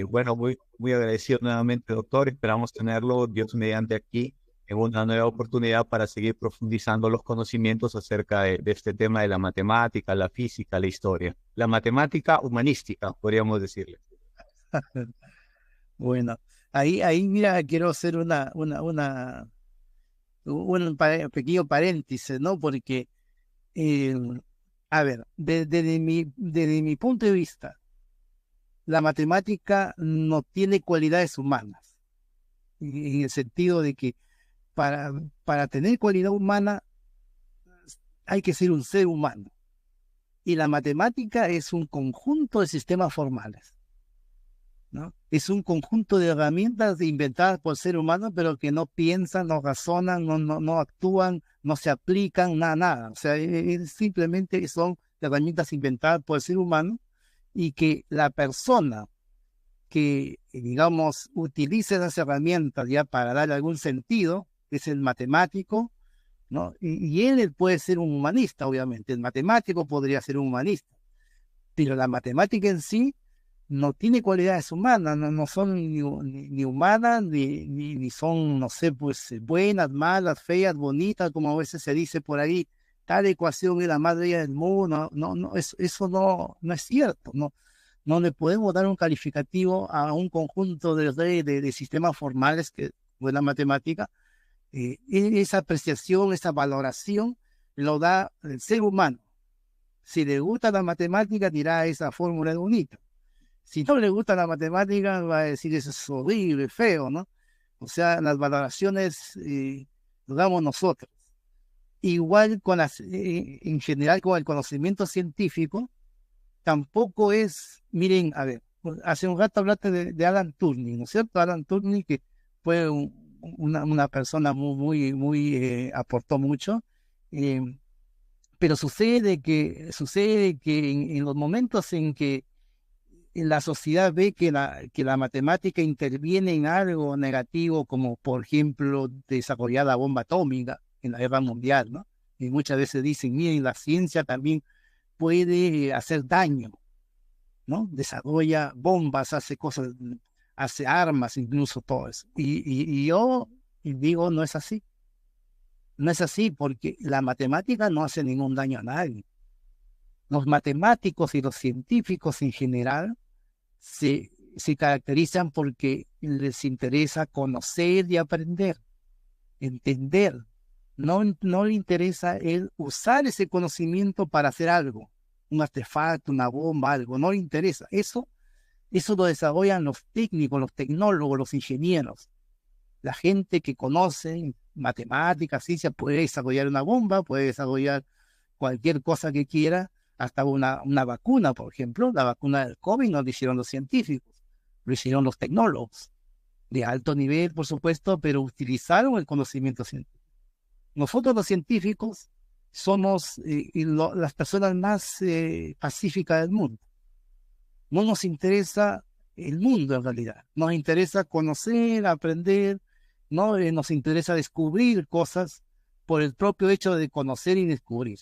Bueno, muy agradecido nuevamente, doctor. Esperamos tenerlo, Dios mediante, aquí en una nueva oportunidad para seguir profundizando los conocimientos acerca de este tema de la matemática, la física, la historia. La matemática humanística, podríamos decirle. Bueno, ahí mira, quiero hacer pequeño paréntesis, ¿no? Porque, eh, a ver, desde mi punto de vista, la matemática no tiene cualidades humanas, en el sentido de que para, para tener cualidad humana hay que ser un ser humano. Y la matemática es un conjunto de sistemas formales, ¿no? Es un conjunto de herramientas inventadas por el ser humano, pero que no piensan, no razonan, no actúan, no se aplican, nada. O sea, simplemente son herramientas inventadas por el ser humano y que la persona que, digamos, utilice esas herramientas ya para darle algún sentido, es el matemático, ¿no? Y él puede ser un humanista, obviamente. El matemático podría ser un humanista, pero la matemática en sí no tiene cualidades humanas, no son ni humanas, ni son, no sé, pues buenas, malas, feas, bonitas, como a veces se dice por ahí, tal ecuación es la más bella del mundo. Eso no es cierto, no le podemos dar un calificativo a un conjunto de sistemas formales que es la matemática. Esa apreciación, esa valoración lo da el ser humano. Si le gusta la matemática, dirá esa fórmula es bonita. Si no le gusta la matemática, va a decir eso es horrible, feo, ¿no? O sea, las valoraciones lo damos nosotros. Igual en general con el conocimiento científico, tampoco es, miren, a ver, hace un rato hablaste de Alan Turing, ¿no es cierto? Alan Turing, que fue una persona muy aportó mucho, eh, pero sucede que en los momentos en que la sociedad ve que la matemática interviene en algo negativo, como por ejemplo desarrollar la bomba atómica en la guerra mundial, ¿no? Y muchas veces dicen, miren, la ciencia también puede hacer daño, ¿no? Desarrolla bombas, hace cosas, hace armas, incluso todo eso. Y yo digo, no es así. No es así, porque la matemática no hace ningún daño a nadie. Los matemáticos y los científicos en general se caracterizan porque les interesa conocer y aprender, entender. No le interesa el usar ese conocimiento para hacer algo, un artefacto, una bomba, algo. No le interesa. Eso lo desarrollan los técnicos, los tecnólogos, los ingenieros. La gente que conoce matemáticas, ciencia, puede desarrollar una bomba, puede desarrollar cualquier cosa que quiera, hasta una vacuna, por ejemplo. La vacuna del COVID no lo hicieron los científicos, lo hicieron los tecnólogos, de alto nivel, por supuesto, pero utilizaron el conocimiento científico. Nosotros los científicos somos las personas más pacíficas del mundo. No nos interesa el mundo en realidad, nos interesa conocer, aprender, ¿no? Nos interesa descubrir cosas por el propio hecho de conocer y descubrir.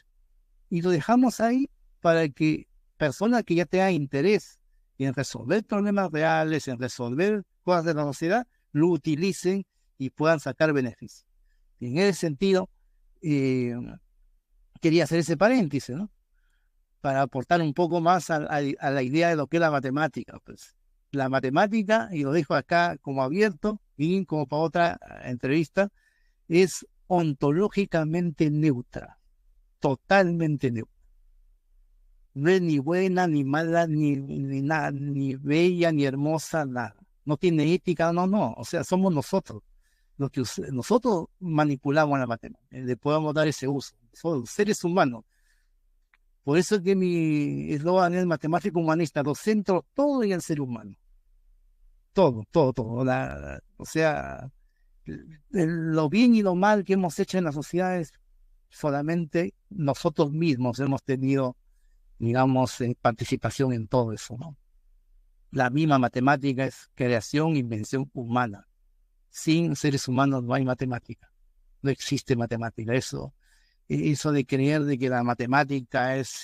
Y lo dejamos ahí para que personas que ya tengan interés en resolver problemas reales, en resolver cosas de la sociedad, lo utilicen y puedan sacar beneficios. Y en ese sentido, quería hacer ese paréntesis, ¿no? Para aportar un poco más a la idea de lo que es la matemática. Pues la matemática, y lo dejo acá como abierto, y como para otra entrevista, es ontológicamente neutra, totalmente neutra. No es ni buena, ni mala, ni nada, ni bella, ni hermosa, nada. No tiene ética, no. O sea, somos nosotros los que nosotros manipulamos la matemática, le podemos dar ese uso. Somos seres humanos. Por eso es que mi eslogan es matemático humanista, lo centro todo en el ser humano. Todo. O sea, lo bien y lo mal que hemos hecho en las sociedades, solamente nosotros mismos hemos tenido, digamos, participación en todo eso, ¿no? La misma matemática es creación, invención humana. Sin seres humanos no hay matemática. No existe matemática. Eso de creer de que la matemática es,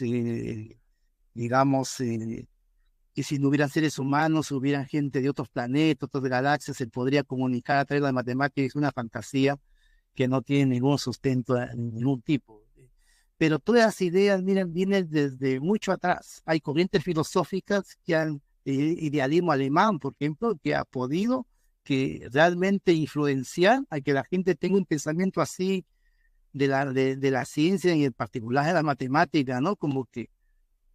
digamos, que si no hubieran seres humanos, hubieran gente de otros planetas, otras galaxias, se podría comunicar a través de la matemática, es una fantasía que no tiene ningún sustento de ningún tipo. Pero todas las ideas, miren, vienen desde mucho atrás. Hay corrientes filosóficas que han, idealismo alemán, por ejemplo, que ha podido que realmente influenciar a que la gente tenga un pensamiento así de la ciencia y en particular de la matemática, ¿no? Como que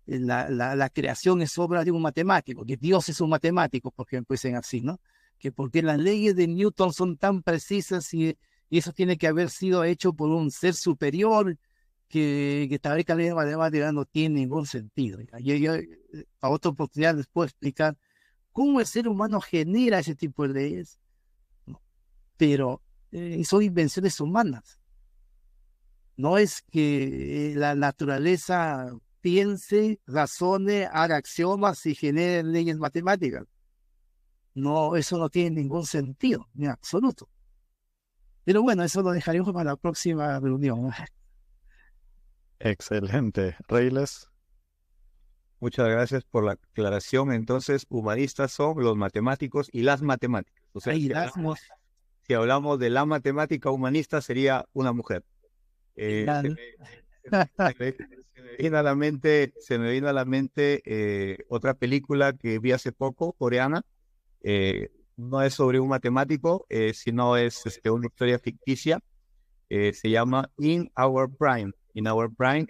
la creación es obra de un matemático, que Dios es un matemático, por ejemplo, dicen así, ¿no? Que porque las leyes de Newton son tan precisas y eso tiene que haber sido hecho por un ser superior que tal vez la ley de matemáticas no tiene ningún sentido. Yo a otra oportunidad les puedo explicar cómo el ser humano genera ese tipo de leyes, ¿no? Pero son invenciones humanas. No es que la naturaleza piense, razone, haga axiomas y genere leyes matemáticas. No, eso no tiene ningún sentido, en absoluto. Pero bueno, eso lo dejaremos para la próxima reunión. Excelente. Reyles. Muchas gracias por la aclaración. Entonces, humanistas son los matemáticos y las matemáticas. O sea, si hablamos de la matemática humanista, sería una mujer. Se me vino a la mente otra película que vi hace poco, coreana. No es sobre un matemático, sino es una historia ficticia. Se llama In Our Prime. In Our Prime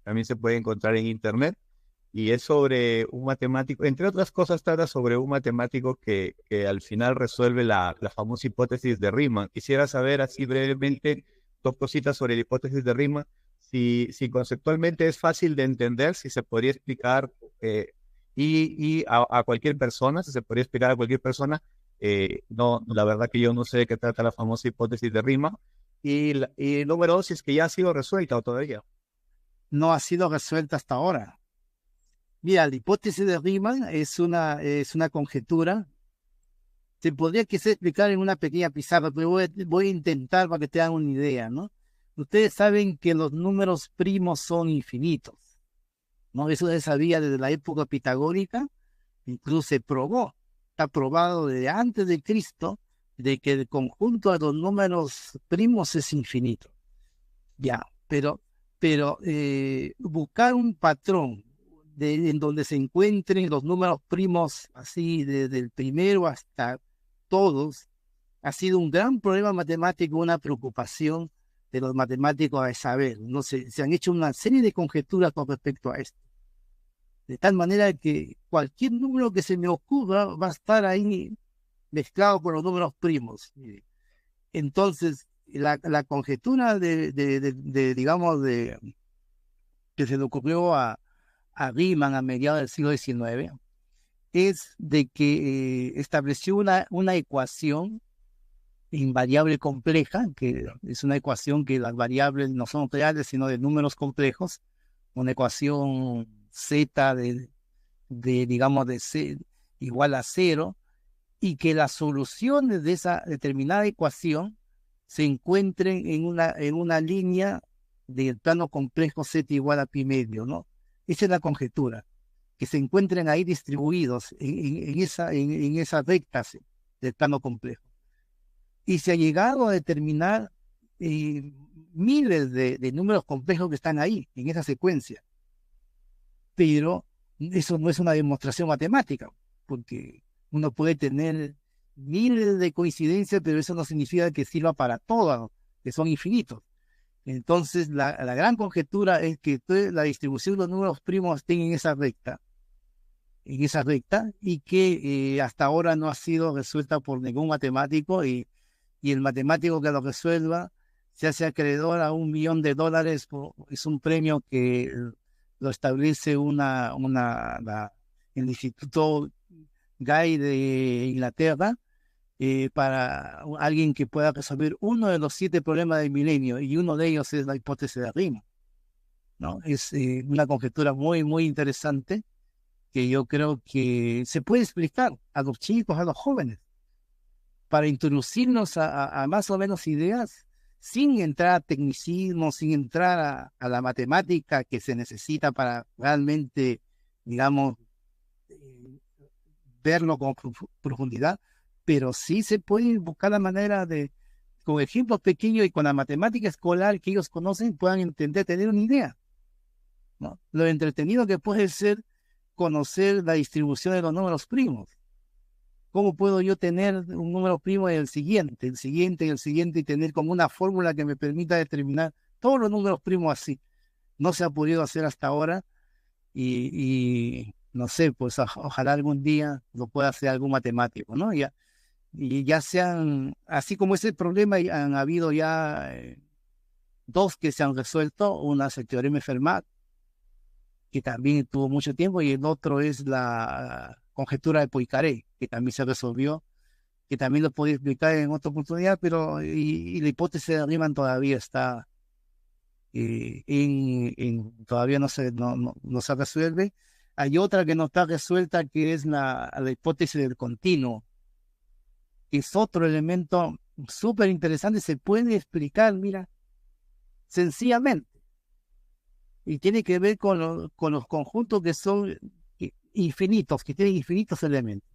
también se puede encontrar en internet y es sobre un matemático, entre otras cosas trata sobre un matemático que al final resuelve la famosa hipótesis de Riemann. Quisiera saber así brevemente dos cositas sobre la hipótesis de Riemann. Si conceptualmente es fácil de entender, si se podría explicar y a cualquier persona, si se podría explicar a cualquier persona. No, la verdad que yo no sé de qué trata la famosa hipótesis de Riemann. Y número dos, si es que ya ha sido resuelta o todavía. No ha sido resuelta hasta ahora. Mira, la hipótesis de Riemann es una conjetura. Se podría quizás explicar en una pequeña pizarra, pero voy a intentar para que te hagan una idea, ¿no? Ustedes saben que los números primos son infinitos, ¿no? Eso se sabía desde la época pitagórica, incluso se probó, está probado desde antes de Cristo, de que el conjunto de los números primos es infinito. Ya, pero buscar un patrón en donde se encuentren los números primos, así desde el primero hasta todos, ha sido un gran problema matemático, una preocupación de los matemáticos a saber. No sé, se han hecho una serie de conjeturas con respecto a esto. De tal manera que cualquier número que se me ocurra va a estar ahí mezclado con los números primos. Entonces, la conjetura digamos, que se le ocurrió a Riemann a mediados del siglo XIX, es de que estableció una ecuación invariable compleja, que es una ecuación que las variables no son reales, sino de números complejos, una ecuación z digamos, de c igual a 0, y que las soluciones de esa determinada ecuación se encuentren en una línea del plano complejo z igual a pi medio, ¿no? Esa es la conjetura, que se encuentren ahí distribuidos en esas rectas del plano complejo. Y se ha llegado a determinar miles de números complejos que están ahí, en esa secuencia. Pero eso no es una demostración matemática, porque uno puede tener miles de coincidencias, pero eso no significa que sirva para todas, que son infinitos. Entonces, la gran conjetura es que la distribución de los números primos estén en esa recta, y que hasta ahora no ha sido resuelta por ningún matemático, y el matemático que lo resuelva se hace acreedor a $1 millón. Es un premio que lo establece el Instituto Gay de Inglaterra, para alguien que pueda resolver uno de los 7 problemas del milenio, y uno de ellos es la hipótesis de Riemann, ¿no? Es una conjetura muy, muy interesante que yo creo que se puede explicar a los chicos, a los jóvenes, para introducirnos a más o menos ideas, sin entrar a tecnicismo, sin entrar a la matemática que se necesita para realmente, digamos, verlo con profundidad, pero sí se puede buscar la manera de, con ejemplos pequeños y con la matemática escolar que ellos conocen, puedan entender, tener una idea, ¿no? Lo entretenido que puede ser conocer la distribución de los números primos. ¿Cómo puedo yo tener un número primo del siguiente, el siguiente y el siguiente, y tener como una fórmula que me permita determinar todos los números primos así? No se ha podido hacer hasta ahora, y no sé, pues ojalá algún día lo pueda hacer algún matemático, ¿no? Y ya sean, así como ese problema, han habido ya 2 que se han resuelto. Una es el teorema de Fermat, que también tuvo mucho tiempo, y el otro es la conjetura de Poincaré, que también se resolvió, que también lo podía explicar en otra oportunidad, pero y la hipótesis de Riemann todavía está, todavía no se resuelve. Hay otra que no está resuelta, que es la hipótesis del continuo, que es otro elemento súper interesante, se puede explicar, mira, sencillamente, y tiene que ver con los conjuntos que son infinitos, que tienen infinitos elementos.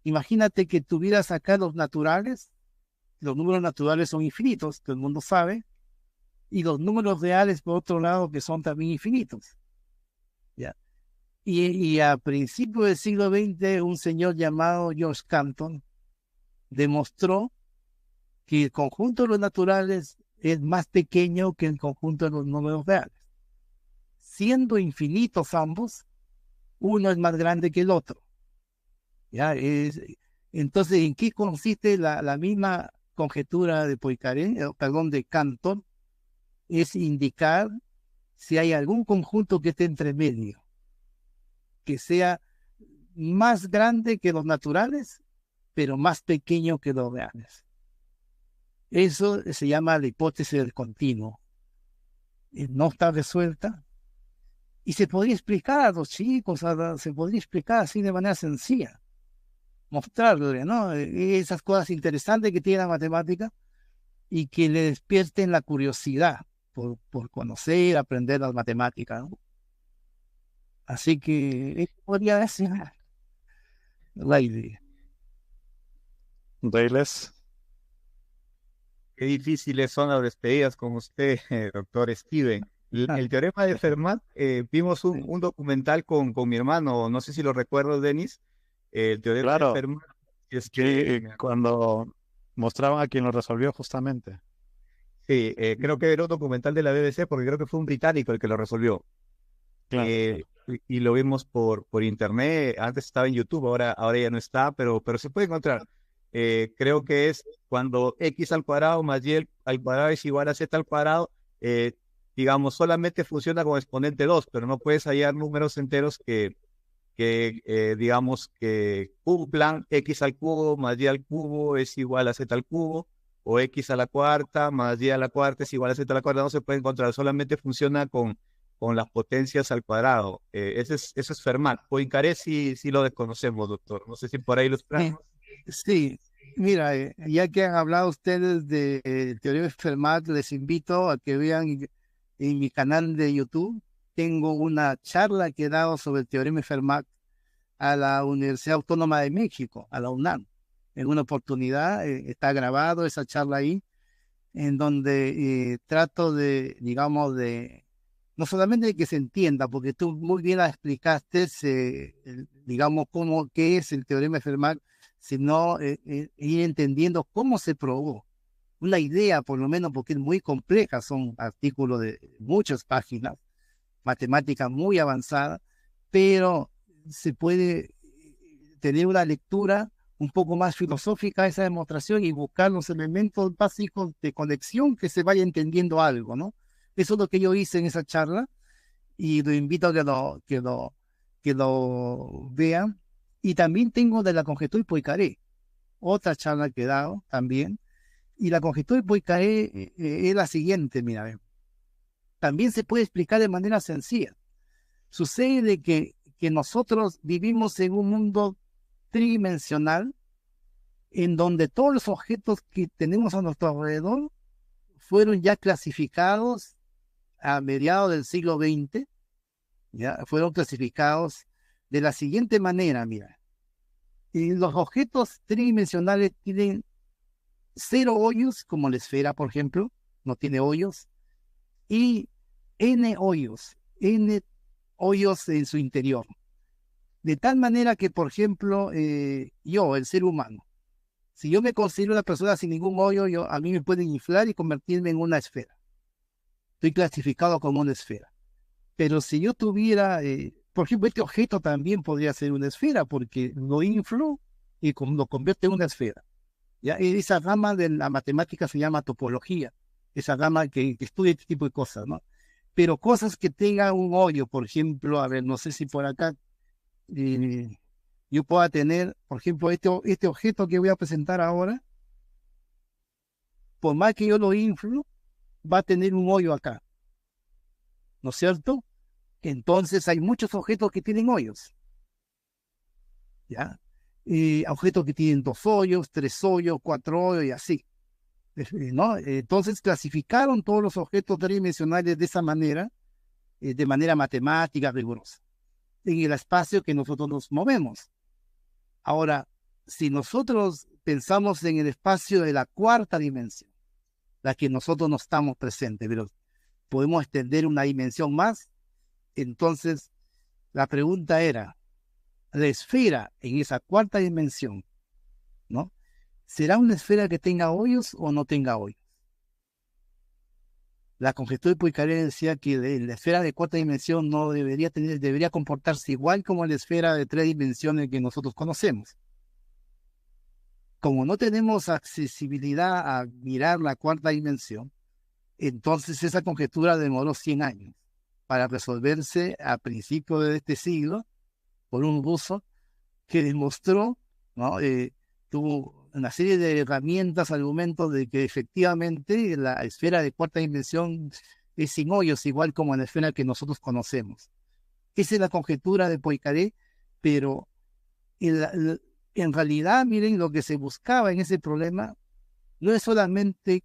Imagínate que tuvieras acá los naturales. Los números naturales son infinitos, todo el mundo sabe, y los números reales, por otro lado, que son también infinitos, ¿ya? Y a principios del siglo XX, un señor llamado George Cantor demostró que el conjunto de los naturales es más pequeño que el conjunto de los números reales. Siendo infinitos ambos, uno es más grande que el otro, ¿ya? Entonces, ¿en qué consiste la misma conjetura de Poincaré, de Cantor? Es indicar si hay algún conjunto que esté entre medio, que sea más grande que los naturales, pero más pequeño que los reales. Eso se llama la hipótesis del continuo. No está resuelta, y se podría explicar a los chicos, se podría explicar así de manera sencilla, mostrarle, ¿no? Esas cosas interesantes que tiene la matemática, y que le despierten la curiosidad por conocer, aprender las matemáticas, ¿no? Así que podría decir la idea. Dailes, Qué difíciles son las despedidas con usted, doctor Steven. El teorema de Fermat, vimos un documental con mi hermano, no sé si lo recuerdas, Denis, el teorema claro, de Fermat. Es que cuando mostraban a quien lo resolvió justamente. Sí, creo que era un documental de la BBC, porque creo que fue un británico el que lo resolvió. Claro. Y lo vimos por internet. Antes estaba en YouTube, ahora ya no está, pero se puede encontrar. Creo que es cuando x al cuadrado más y al cuadrado es igual a z al cuadrado, digamos, solamente funciona como exponente 2, pero no puedes hallar números enteros que digamos, que cumplan x al cubo más y al cubo es igual a z al cubo, o x a la cuarta más y a la cuarta es igual a z a la cuarta. No se puede encontrar, solamente funciona con las potencias al cuadrado. Eso es Fermat. Poincaré sí lo desconocemos, doctor. No sé si por ahí lo esperamos. Sí, mira, ya que han hablado ustedes de teorema de Fermat, les invito a que vean en mi canal de YouTube. Tengo una charla que he dado sobre el teorema de Fermat a la Universidad Autónoma de México, a la UNAM. En una oportunidad está grabado esa charla ahí, en donde trato de, digamos, no solamente de que se entienda, porque tú muy bien la explicaste, digamos, qué es el teorema de Fermat, sino ir entendiendo cómo se probó. Una idea, por lo menos, porque es muy compleja, son artículos de muchas páginas, matemática muy avanzada, pero se puede tener una lectura un poco más filosófica de esa demostración, y buscar los elementos básicos de conexión, que se vaya entendiendo algo, ¿no? Eso es lo que yo hice en esa charla, y lo invito a que lo vean. Y también tengo de la conjetura de Poincaré otra charla que he dado también, y la conjetura de Poincaré es la siguiente, mira, también se puede explicar de manera sencilla. Sucede de que nosotros vivimos en un mundo tridimensional en donde todos los objetos que tenemos a nuestro alrededor fueron ya clasificados a mediados del siglo XX, ya fueron clasificados de la siguiente manera, mira. Los objetos tridimensionales tienen 0 hoyos, como la esfera, por ejemplo, no tiene hoyos, y n hoyos en su interior. De tal manera que, por ejemplo, yo, el ser humano, si yo me considero una persona sin ningún hoyo, a mí me pueden inflar y convertirme en una esfera. Estoy clasificado como una esfera. Pero si yo tuviera, por ejemplo, este objeto también podría ser una esfera, porque lo inflo y lo convierte en una esfera. ¿Ya? Y esa rama de la matemática se llama topología, esa rama que estudia este tipo de cosas, ¿no? Pero cosas que tengan un hoyo, por ejemplo, a ver, no sé si por acá yo pueda tener, por ejemplo, este objeto que voy a presentar ahora, por más que yo lo inflo, va a tener un hoyo acá, ¿no es cierto? Entonces hay muchos objetos que tienen hoyos, ¿ya? Objetos que tienen 2 hoyos, 3 hoyos, 4 hoyos y así, ¿no? Entonces clasificaron todos los objetos tridimensionales de esa manera, de manera matemática rigurosa, en el espacio que nosotros nos movemos. Ahora, si nosotros pensamos en el espacio de la 4ª dimensión, la que nosotros no estamos presentes, pero podemos extender una dimensión más, entonces la pregunta era, la esfera en esa 4ª dimensión, ¿no? ¿Será una esfera que tenga hoyos o no tenga hoyos? La conjetura de Poincaré decía que la esfera de 4ª dimensión no debería comportarse igual como la esfera de 3 dimensiones que nosotros conocemos. Como no tenemos accesibilidad a mirar la 4ª dimensión, entonces esa conjetura demoró 100 años para resolverse a principios de este siglo por un ruso que demostró, ¿no? Tuvo una serie de herramientas, argumentos de que efectivamente la esfera de 4ª dimensión es sin hoyos, igual como la esfera que nosotros conocemos. Esa es la conjetura de Poincaré, pero en realidad, miren, lo que se buscaba en ese problema no es solamente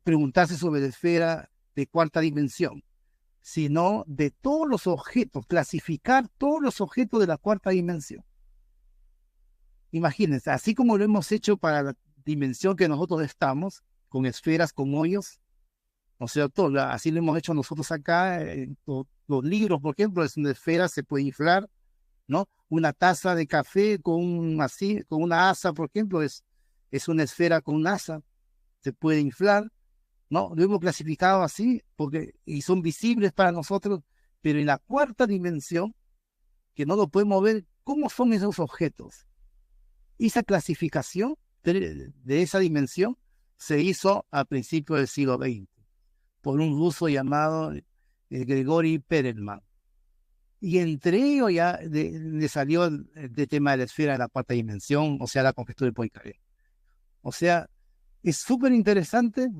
preguntarse sobre la esfera de 4ª dimensión, sino de todos los objetos, clasificar todos los objetos de la 4ª dimensión. Imagínense, así como lo hemos hecho para la dimensión que nosotros estamos, con esferas, con hoyos, ¿no es cierto? Así lo hemos hecho nosotros acá, los libros, por ejemplo, es una esfera, se puede inflar, ¿no? Una taza de café con una asa, por ejemplo, es una esfera con una asa, se puede inflar, ¿no? Lo hemos clasificado así y son visibles para nosotros, pero en la 4ª dimensión, que no lo podemos ver, ¿cómo son esos objetos? Esa clasificación de esa dimensión se hizo a principios del siglo XX por un ruso llamado Grigori Perelman. Y entre ellos ya le salió el tema de la esfera de la 4ª dimensión, o sea, la conjetura de Poincaré. O sea, es súper interesante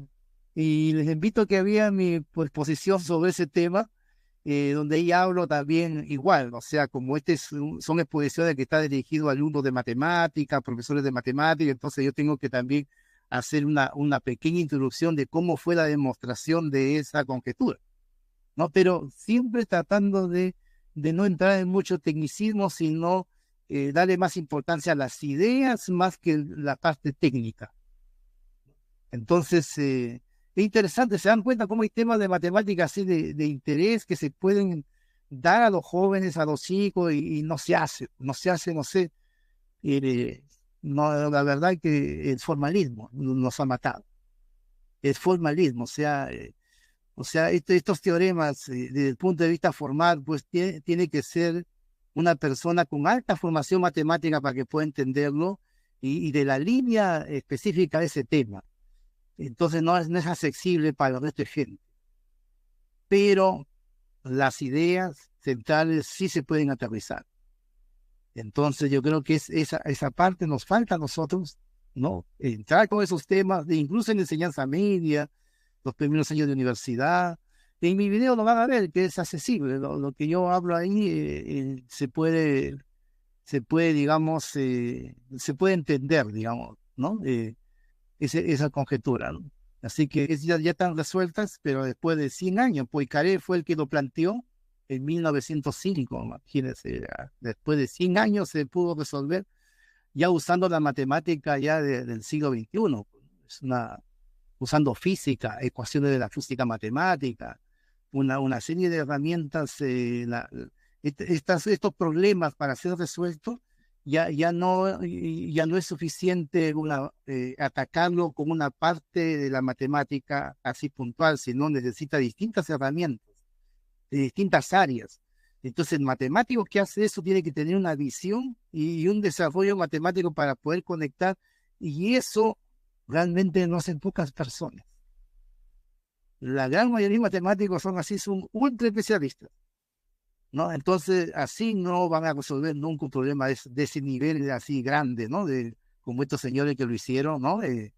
y les invito a que vean mi exposición sobre ese tema, donde ahí hablo también igual, o sea, como son exposiciones que están dirigidas a alumnos de matemática, profesores de matemática, entonces yo tengo que también hacer una pequeña introducción de cómo fue la demostración de esa conjetura, ¿no? Pero siempre tratando de no entrar en mucho tecnicismo, sino darle más importancia a las ideas más que la parte técnica. Entonces, es interesante, se dan cuenta cómo hay temas de matemáticas así de interés que se pueden dar a los jóvenes, a los chicos, y no se hace, no sé. No, la verdad es que el formalismo nos ha matado. El formalismo, o sea, estos teoremas, desde el punto de vista formal, pues tiene que ser una persona con alta formación matemática para que pueda entenderlo y de la línea específica de ese tema. Entonces no es accesible para el resto de gente. Pero las ideas centrales sí se pueden aterrizar. Entonces yo creo que esa parte nos falta a nosotros, ¿no? Entrar con esos temas, incluso en enseñanza media, los primeros años de universidad. En mi video lo van a ver, que es accesible. Lo que yo hablo ahí digamos, se puede entender, digamos, ¿no? Esa conjetura, ¿no? Así que ya están resueltas, pero después de 100 años, Poincaré fue el que lo planteó en 1905, imagínense, después de 100 años se pudo resolver, ya usando la matemática ya del siglo XXI, usando física, ecuaciones de la física matemática, una serie de herramientas, estos problemas para ser resueltos, ya no es suficiente atacarlo como una parte de la matemática así puntual, sino necesita distintas herramientas de distintas áreas. Entonces el matemático que hace eso tiene que tener una visión y un desarrollo matemático para poder conectar, y eso realmente no hacen pocas personas. La gran mayoría de matemáticos son así, son ultra especialistas, ¿no? Entonces, así no van a resolver nunca un problema de ese nivel así grande, ¿no? Como estos señores que lo hicieron, ¿no? El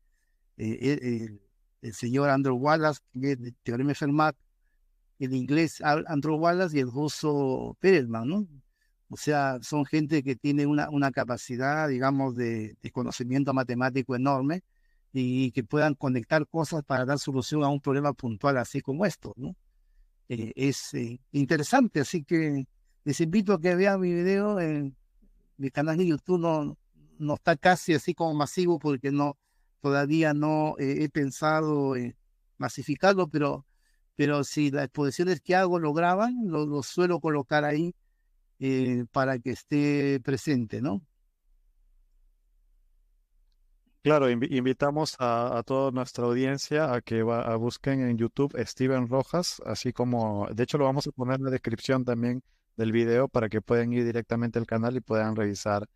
señor Andrew Wallace, el teorema de Fermat, el inglés Andrew Wallace y el ruso Perelman, ¿no? O sea, son gente que tiene una capacidad, digamos, de conocimiento matemático enorme y que puedan conectar cosas para dar solución a un problema puntual así como esto, ¿no? Es interesante, así que les invito a que vean mi video en mi canal de YouTube. No está casi así como masivo porque todavía no he pensado en masificarlo, pero si las exposiciones que hago lo graban, lo suelo colocar ahí para que esté presente, ¿no? Claro, invitamos a toda nuestra audiencia a que busquen en YouTube Steven Rojas, así como, de hecho lo vamos a poner en la descripción también del video para que puedan ir directamente al canal y puedan revisar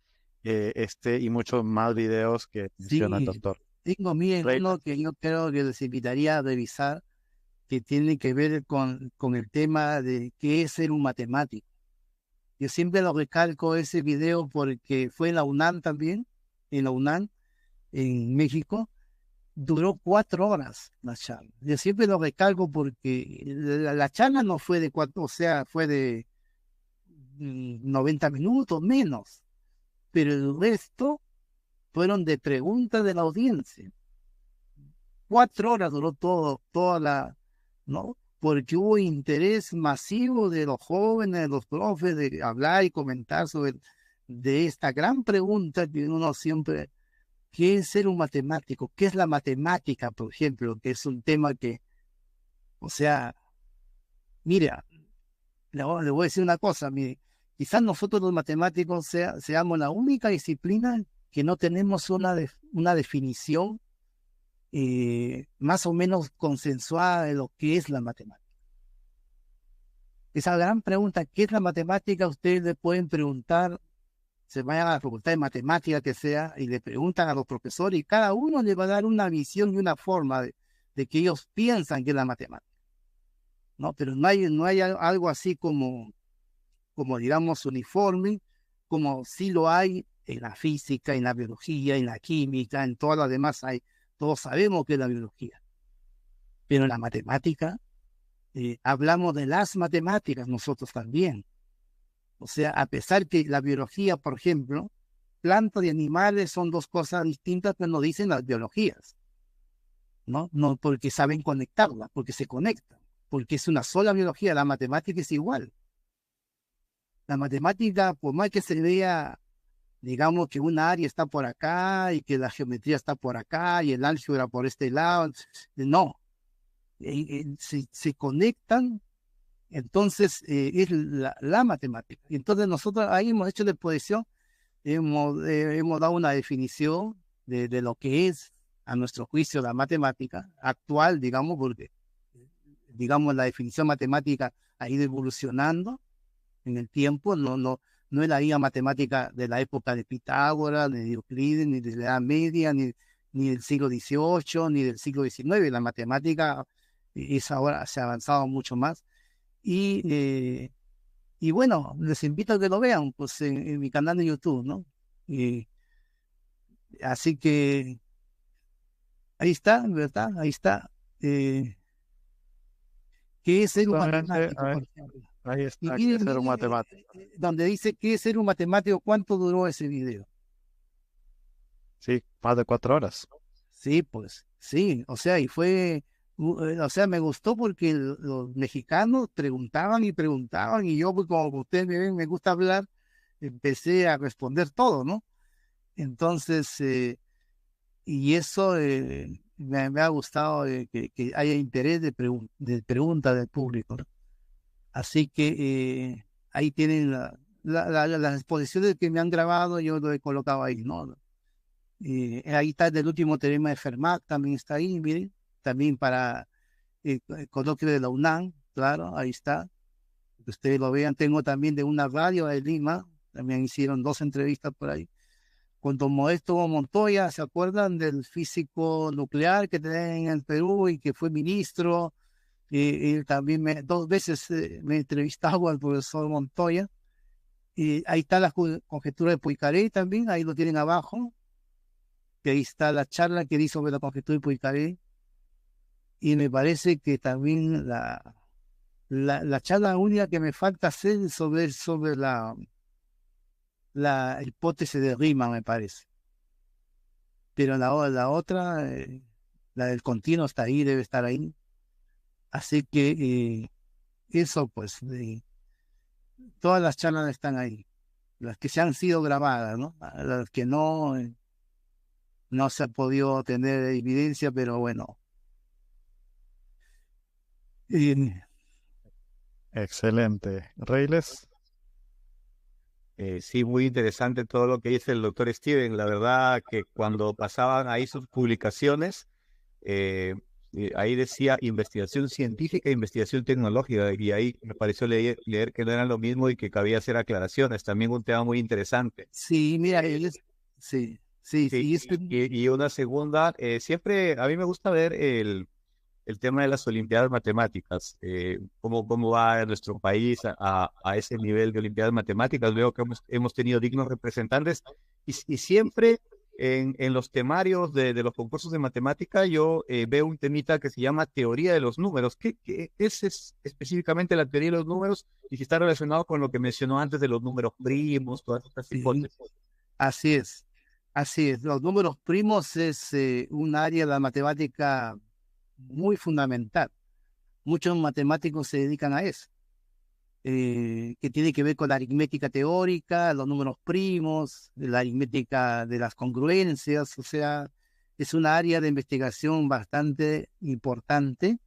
este y muchos más videos que menciona el Sí, doctor. tengo uno que yo creo que les invitaría a revisar, que tiene que ver con el tema de qué es ser un matemático. Yo siempre lo recalco ese video porque fue en la UNAM también, en la UNAM, en México, duró 4 horas la charla. Yo siempre lo recalco porque la charla no fue de 4, o sea, fue de 90 minutos menos, pero el resto fueron de preguntas de la audiencia. 4 horas duró ¿no? Porque hubo interés masivo de los jóvenes, de los profes, de hablar y comentar de esta gran pregunta que uno siempre, ¿qué es ser un matemático? ¿Qué es la matemática, por ejemplo? Que es un tema que, o sea, mira, le voy a decir una cosa, mire, quizás nosotros los matemáticos seamos la única disciplina que no tenemos una definición más o menos consensuada de lo que es la matemática. Esa gran pregunta, ¿qué es la matemática? Ustedes le pueden preguntar, se vayan a la facultad de matemática que sea, y le preguntan a los profesores, y cada uno le va a dar una visión y una forma de que ellos piensan que es la matemática, ¿no? Pero no hay algo así como digamos, uniforme, como sí lo hay en la física, en la biología, en la química, en todas las demás hay. Todos sabemos que es la biología. Pero en la matemática, hablamos de las matemáticas nosotros también. O sea, a pesar que la biología, por ejemplo, plantas y animales son dos cosas distintas, pero no dicen las biologías, ¿no? No porque saben conectarlas, porque se conectan, porque es una sola biología. La matemática es igual. La matemática, por más que se vea, digamos que una área está por acá y que la geometría está por acá y el álgebra por este lado, no, se conectan, entonces es la matemática. Y entonces nosotros ahí hemos hecho la exposición, hemos dado una definición de lo que es, a nuestro juicio, la matemática actual, digamos, porque, digamos, la definición matemática ha ido evolucionando en el tiempo, no es la guía matemática de la época de Pitágoras, ni de Euclides, ni de la Edad Media, ni del siglo XVIII, ni del siglo XIX. La matemática ahora se ha avanzado mucho más y Y bueno, les invito a que lo vean, pues en mi canal de YouTube, ¿no? Y, así que ahí está, ¿verdad? Ahí está. ¿Qué es ser un Justamente matemático, por ejemplo? ahí Y está que miren, ser un miren, matemático. donde dice qué es ser un matemático, ¿cuánto duró ese video? Sí, más de 4 horas. Sí, pues, sí, o sea, y fue, o sea, me gustó porque los mexicanos preguntaban y preguntaban, y yo, pues, como ustedes me ven, me gusta hablar, empecé a responder todo, ¿no? Entonces, y eso me ha gustado que haya interés de pregunta del público, ¿no? Así que ahí tienen las exposiciones que me han grabado, yo lo he colocado ahí, ¿no? Ahí está el último teorema de Fermat, también está ahí, miren, también para el coloquio de la UNAM, claro, ahí está. Que ustedes lo vean, tengo también de una radio de Lima, también hicieron 2 entrevistas por ahí, con don Modesto Montoya, ¿se acuerdan del físico nuclear que tenían en el Perú y que fue ministro? Él también 2 veces me he entrevistado al profesor Montoya. Y ahí está la conjetura de Poincaré también, ahí lo tienen abajo, que ahí está la charla que di sobre la conjetura de Poincaré. Y me parece que también la charla única que me falta hacer es sobre la hipótesis de Riemann, me parece. Pero la otra, la del continuo está ahí, debe estar ahí. Así que eso, pues, todas las charlas están ahí, las que se han sido grabadas, ¿no? Las que no se ha podido tener evidencia, pero bueno. Eh, Excelente. Reyles, Sí, muy interesante todo lo que dice el doctor Steven. La verdad que cuando pasaban ahí sus publicaciones, ahí decía investigación científica e investigación tecnológica, y ahí me pareció leer que no eran lo mismo y que cabía hacer aclaraciones. También un tema muy interesante. sí, mira, sí, sí, Sí, sí, y una segunda, siempre a mí me gusta ver el tema de las Olimpiadas Matemáticas, cómo va en nuestro país a ese nivel de Olimpiadas Matemáticas. Veo que hemos tenido dignos representantes y siempre en los temarios de los concursos de matemática yo veo un temita que se llama teoría de los números. ¿Qué es específicamente la teoría de los números y si está relacionado con lo que mencionó antes de los números primos, todas estas sí, hipótesis? así es, así es. Los números primos es un área de la matemática muy fundamental. Muchos matemáticos se dedican a eso, que tiene que ver con la aritmética teórica, los números primos, la aritmética de las congruencias, o sea, es una área de investigación bastante importante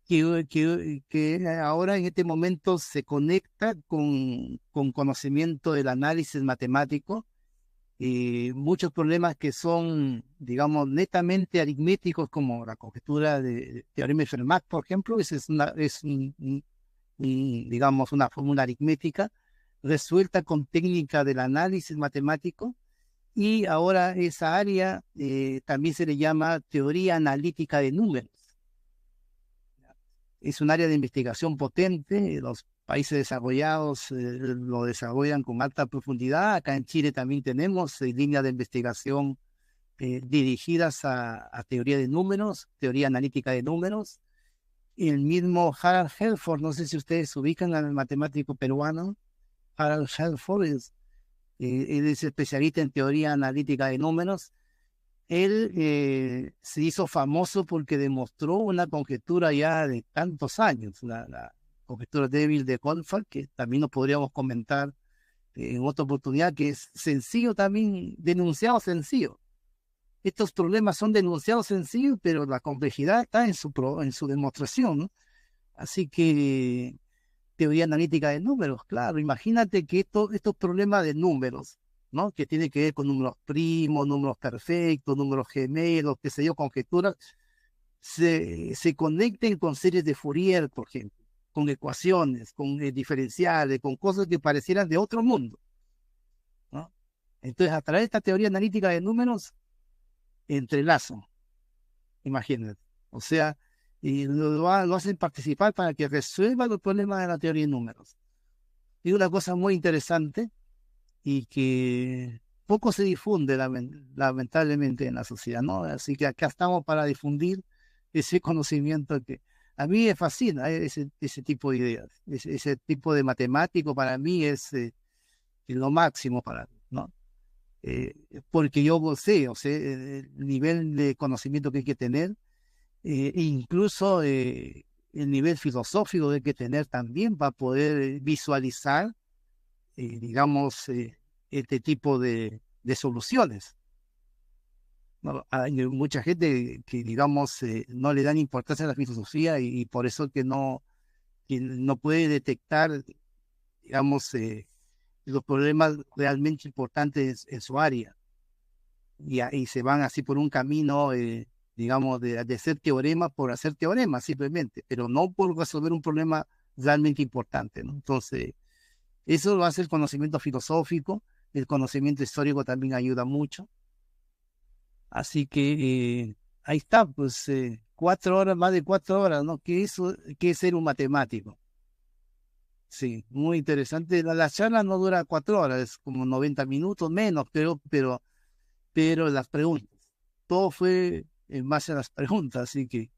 que ahora en este momento se conecta con conocimiento del análisis matemático. Muchos problemas que son, digamos, netamente aritméticos, como la conjetura de teorema de Fermat, por ejemplo, esa es digamos, una fórmula aritmética resuelta con técnica del análisis matemático. Y ahora esa área también se le llama teoría analítica de números. Es un área de investigación potente. Los países desarrollados lo desarrollan con alta profundidad. Acá en Chile también tenemos líneas de investigación dirigidas a teoría de números, teoría analítica de números. El mismo Harald Helford, no sé si ustedes ubican al matemático peruano. Harald Helford él es especialista en teoría analítica de números. Él se hizo famoso porque demostró una conjetura ya de tantos años, la conjetura débil de Goldfall, que también nos podríamos comentar en otra oportunidad, que es sencillo también, denunciado sencillo. Estos problemas son denunciados sencillos, pero la complejidad está en su demostración, ¿no? Así que teoría analítica de números, claro, imagínate que estos problemas de números, ¿no? Que tiene que ver con números primos, números perfectos, números gemelos, qué sé yo, conjeturas, se conecten con series de Fourier, por ejemplo, con ecuaciones, con diferenciales, con cosas que parecieran de otro mundo, ¿no? Entonces, a través de esta teoría analítica de números, entrelazo, imagínate. O sea, y lo hacen participar para que resuelva los problemas de la teoría de números. es una cosa muy interesante y que poco se difunde lamentablemente en la sociedad, ¿no? Así que acá estamos para difundir ese conocimiento que a mí me fascina, ese tipo de ideas, ese tipo de matemático para mí es lo máximo para mí, ¿no? Porque yo sé, o sea, el nivel de conocimiento que hay que tener, e incluso el nivel filosófico que hay que tener también para poder visualizar, digamos, este tipo de soluciones, ¿no? Hay mucha gente que, digamos, no le dan importancia a la filosofía y por eso que no puede detectar, digamos, los problemas realmente importantes en su área. Y se van así por un camino, digamos, de hacer teoremas por hacer teoremas simplemente, pero no por resolver un problema realmente importante, ¿no? Entonces, eso lo hace el conocimiento filosófico, el conocimiento histórico también ayuda mucho. Así que ahí está, pues 4 horas, más de 4 horas, ¿no? ¿Qué es ser un matemático? Sí, muy interesante. La charla no dura 4 horas, es como 90 minutos menos, pero las preguntas, todo fue en base a las preguntas, así que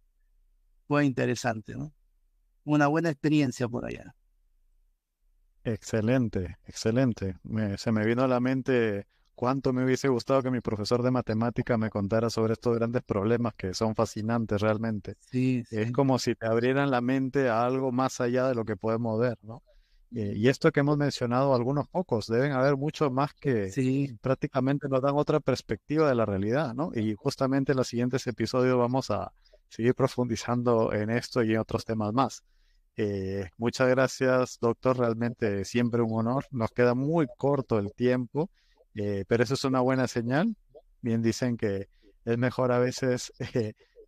fue interesante, ¿no? Una buena experiencia por allá. Excelente, excelente. Se me vino a la mente cuánto me hubiese gustado que mi profesor de matemática me contara sobre estos grandes problemas que son fascinantes realmente. Sí, Es sí, como si te abrieran la mente a algo más allá de lo que podemos ver, ¿no? Y esto que hemos mencionado, algunos pocos, deben haber muchos más que sí. prácticamente nos dan otra perspectiva de la realidad, ¿no? Y justamente en los siguientes episodios vamos a seguir profundizando en esto y en otros temas más. Muchas gracias, doctor. Realmente siempre un honor. Nos queda muy corto el tiempo, pero eso es una buena señal. Bien dicen que es mejor a veces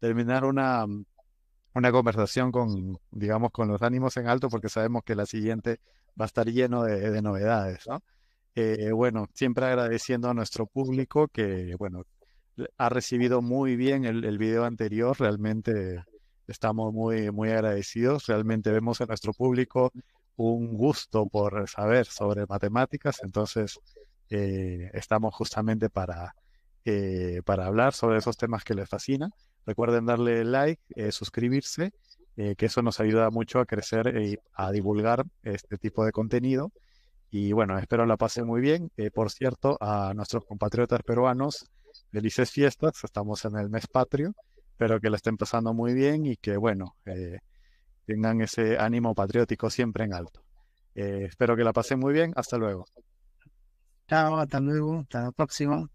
terminar una conversación con, digamos, con los ánimos en alto porque sabemos que la siguiente va a estar lleno de novedades, ¿no? Bueno, siempre agradeciendo a nuestro público que, bueno, ha recibido muy bien el video anterior. Realmente estamos muy, muy agradecidos. Realmente vemos en nuestro público un gusto por saber sobre matemáticas. Entonces, estamos justamente para hablar sobre esos temas que les fascinan. Recuerden darle like, suscribirse, que eso nos ayuda mucho a crecer y a divulgar este tipo de contenido. Y bueno, espero la pasen muy bien. Por cierto, a nuestros compatriotas peruanos, felices fiestas. Estamos en el mes patrio. Espero que la estén pasando muy bien y que, bueno, tengan ese ánimo patriótico siempre en alto. Espero que la pasen muy bien. Hasta luego. Chao, hasta luego, hasta la próxima.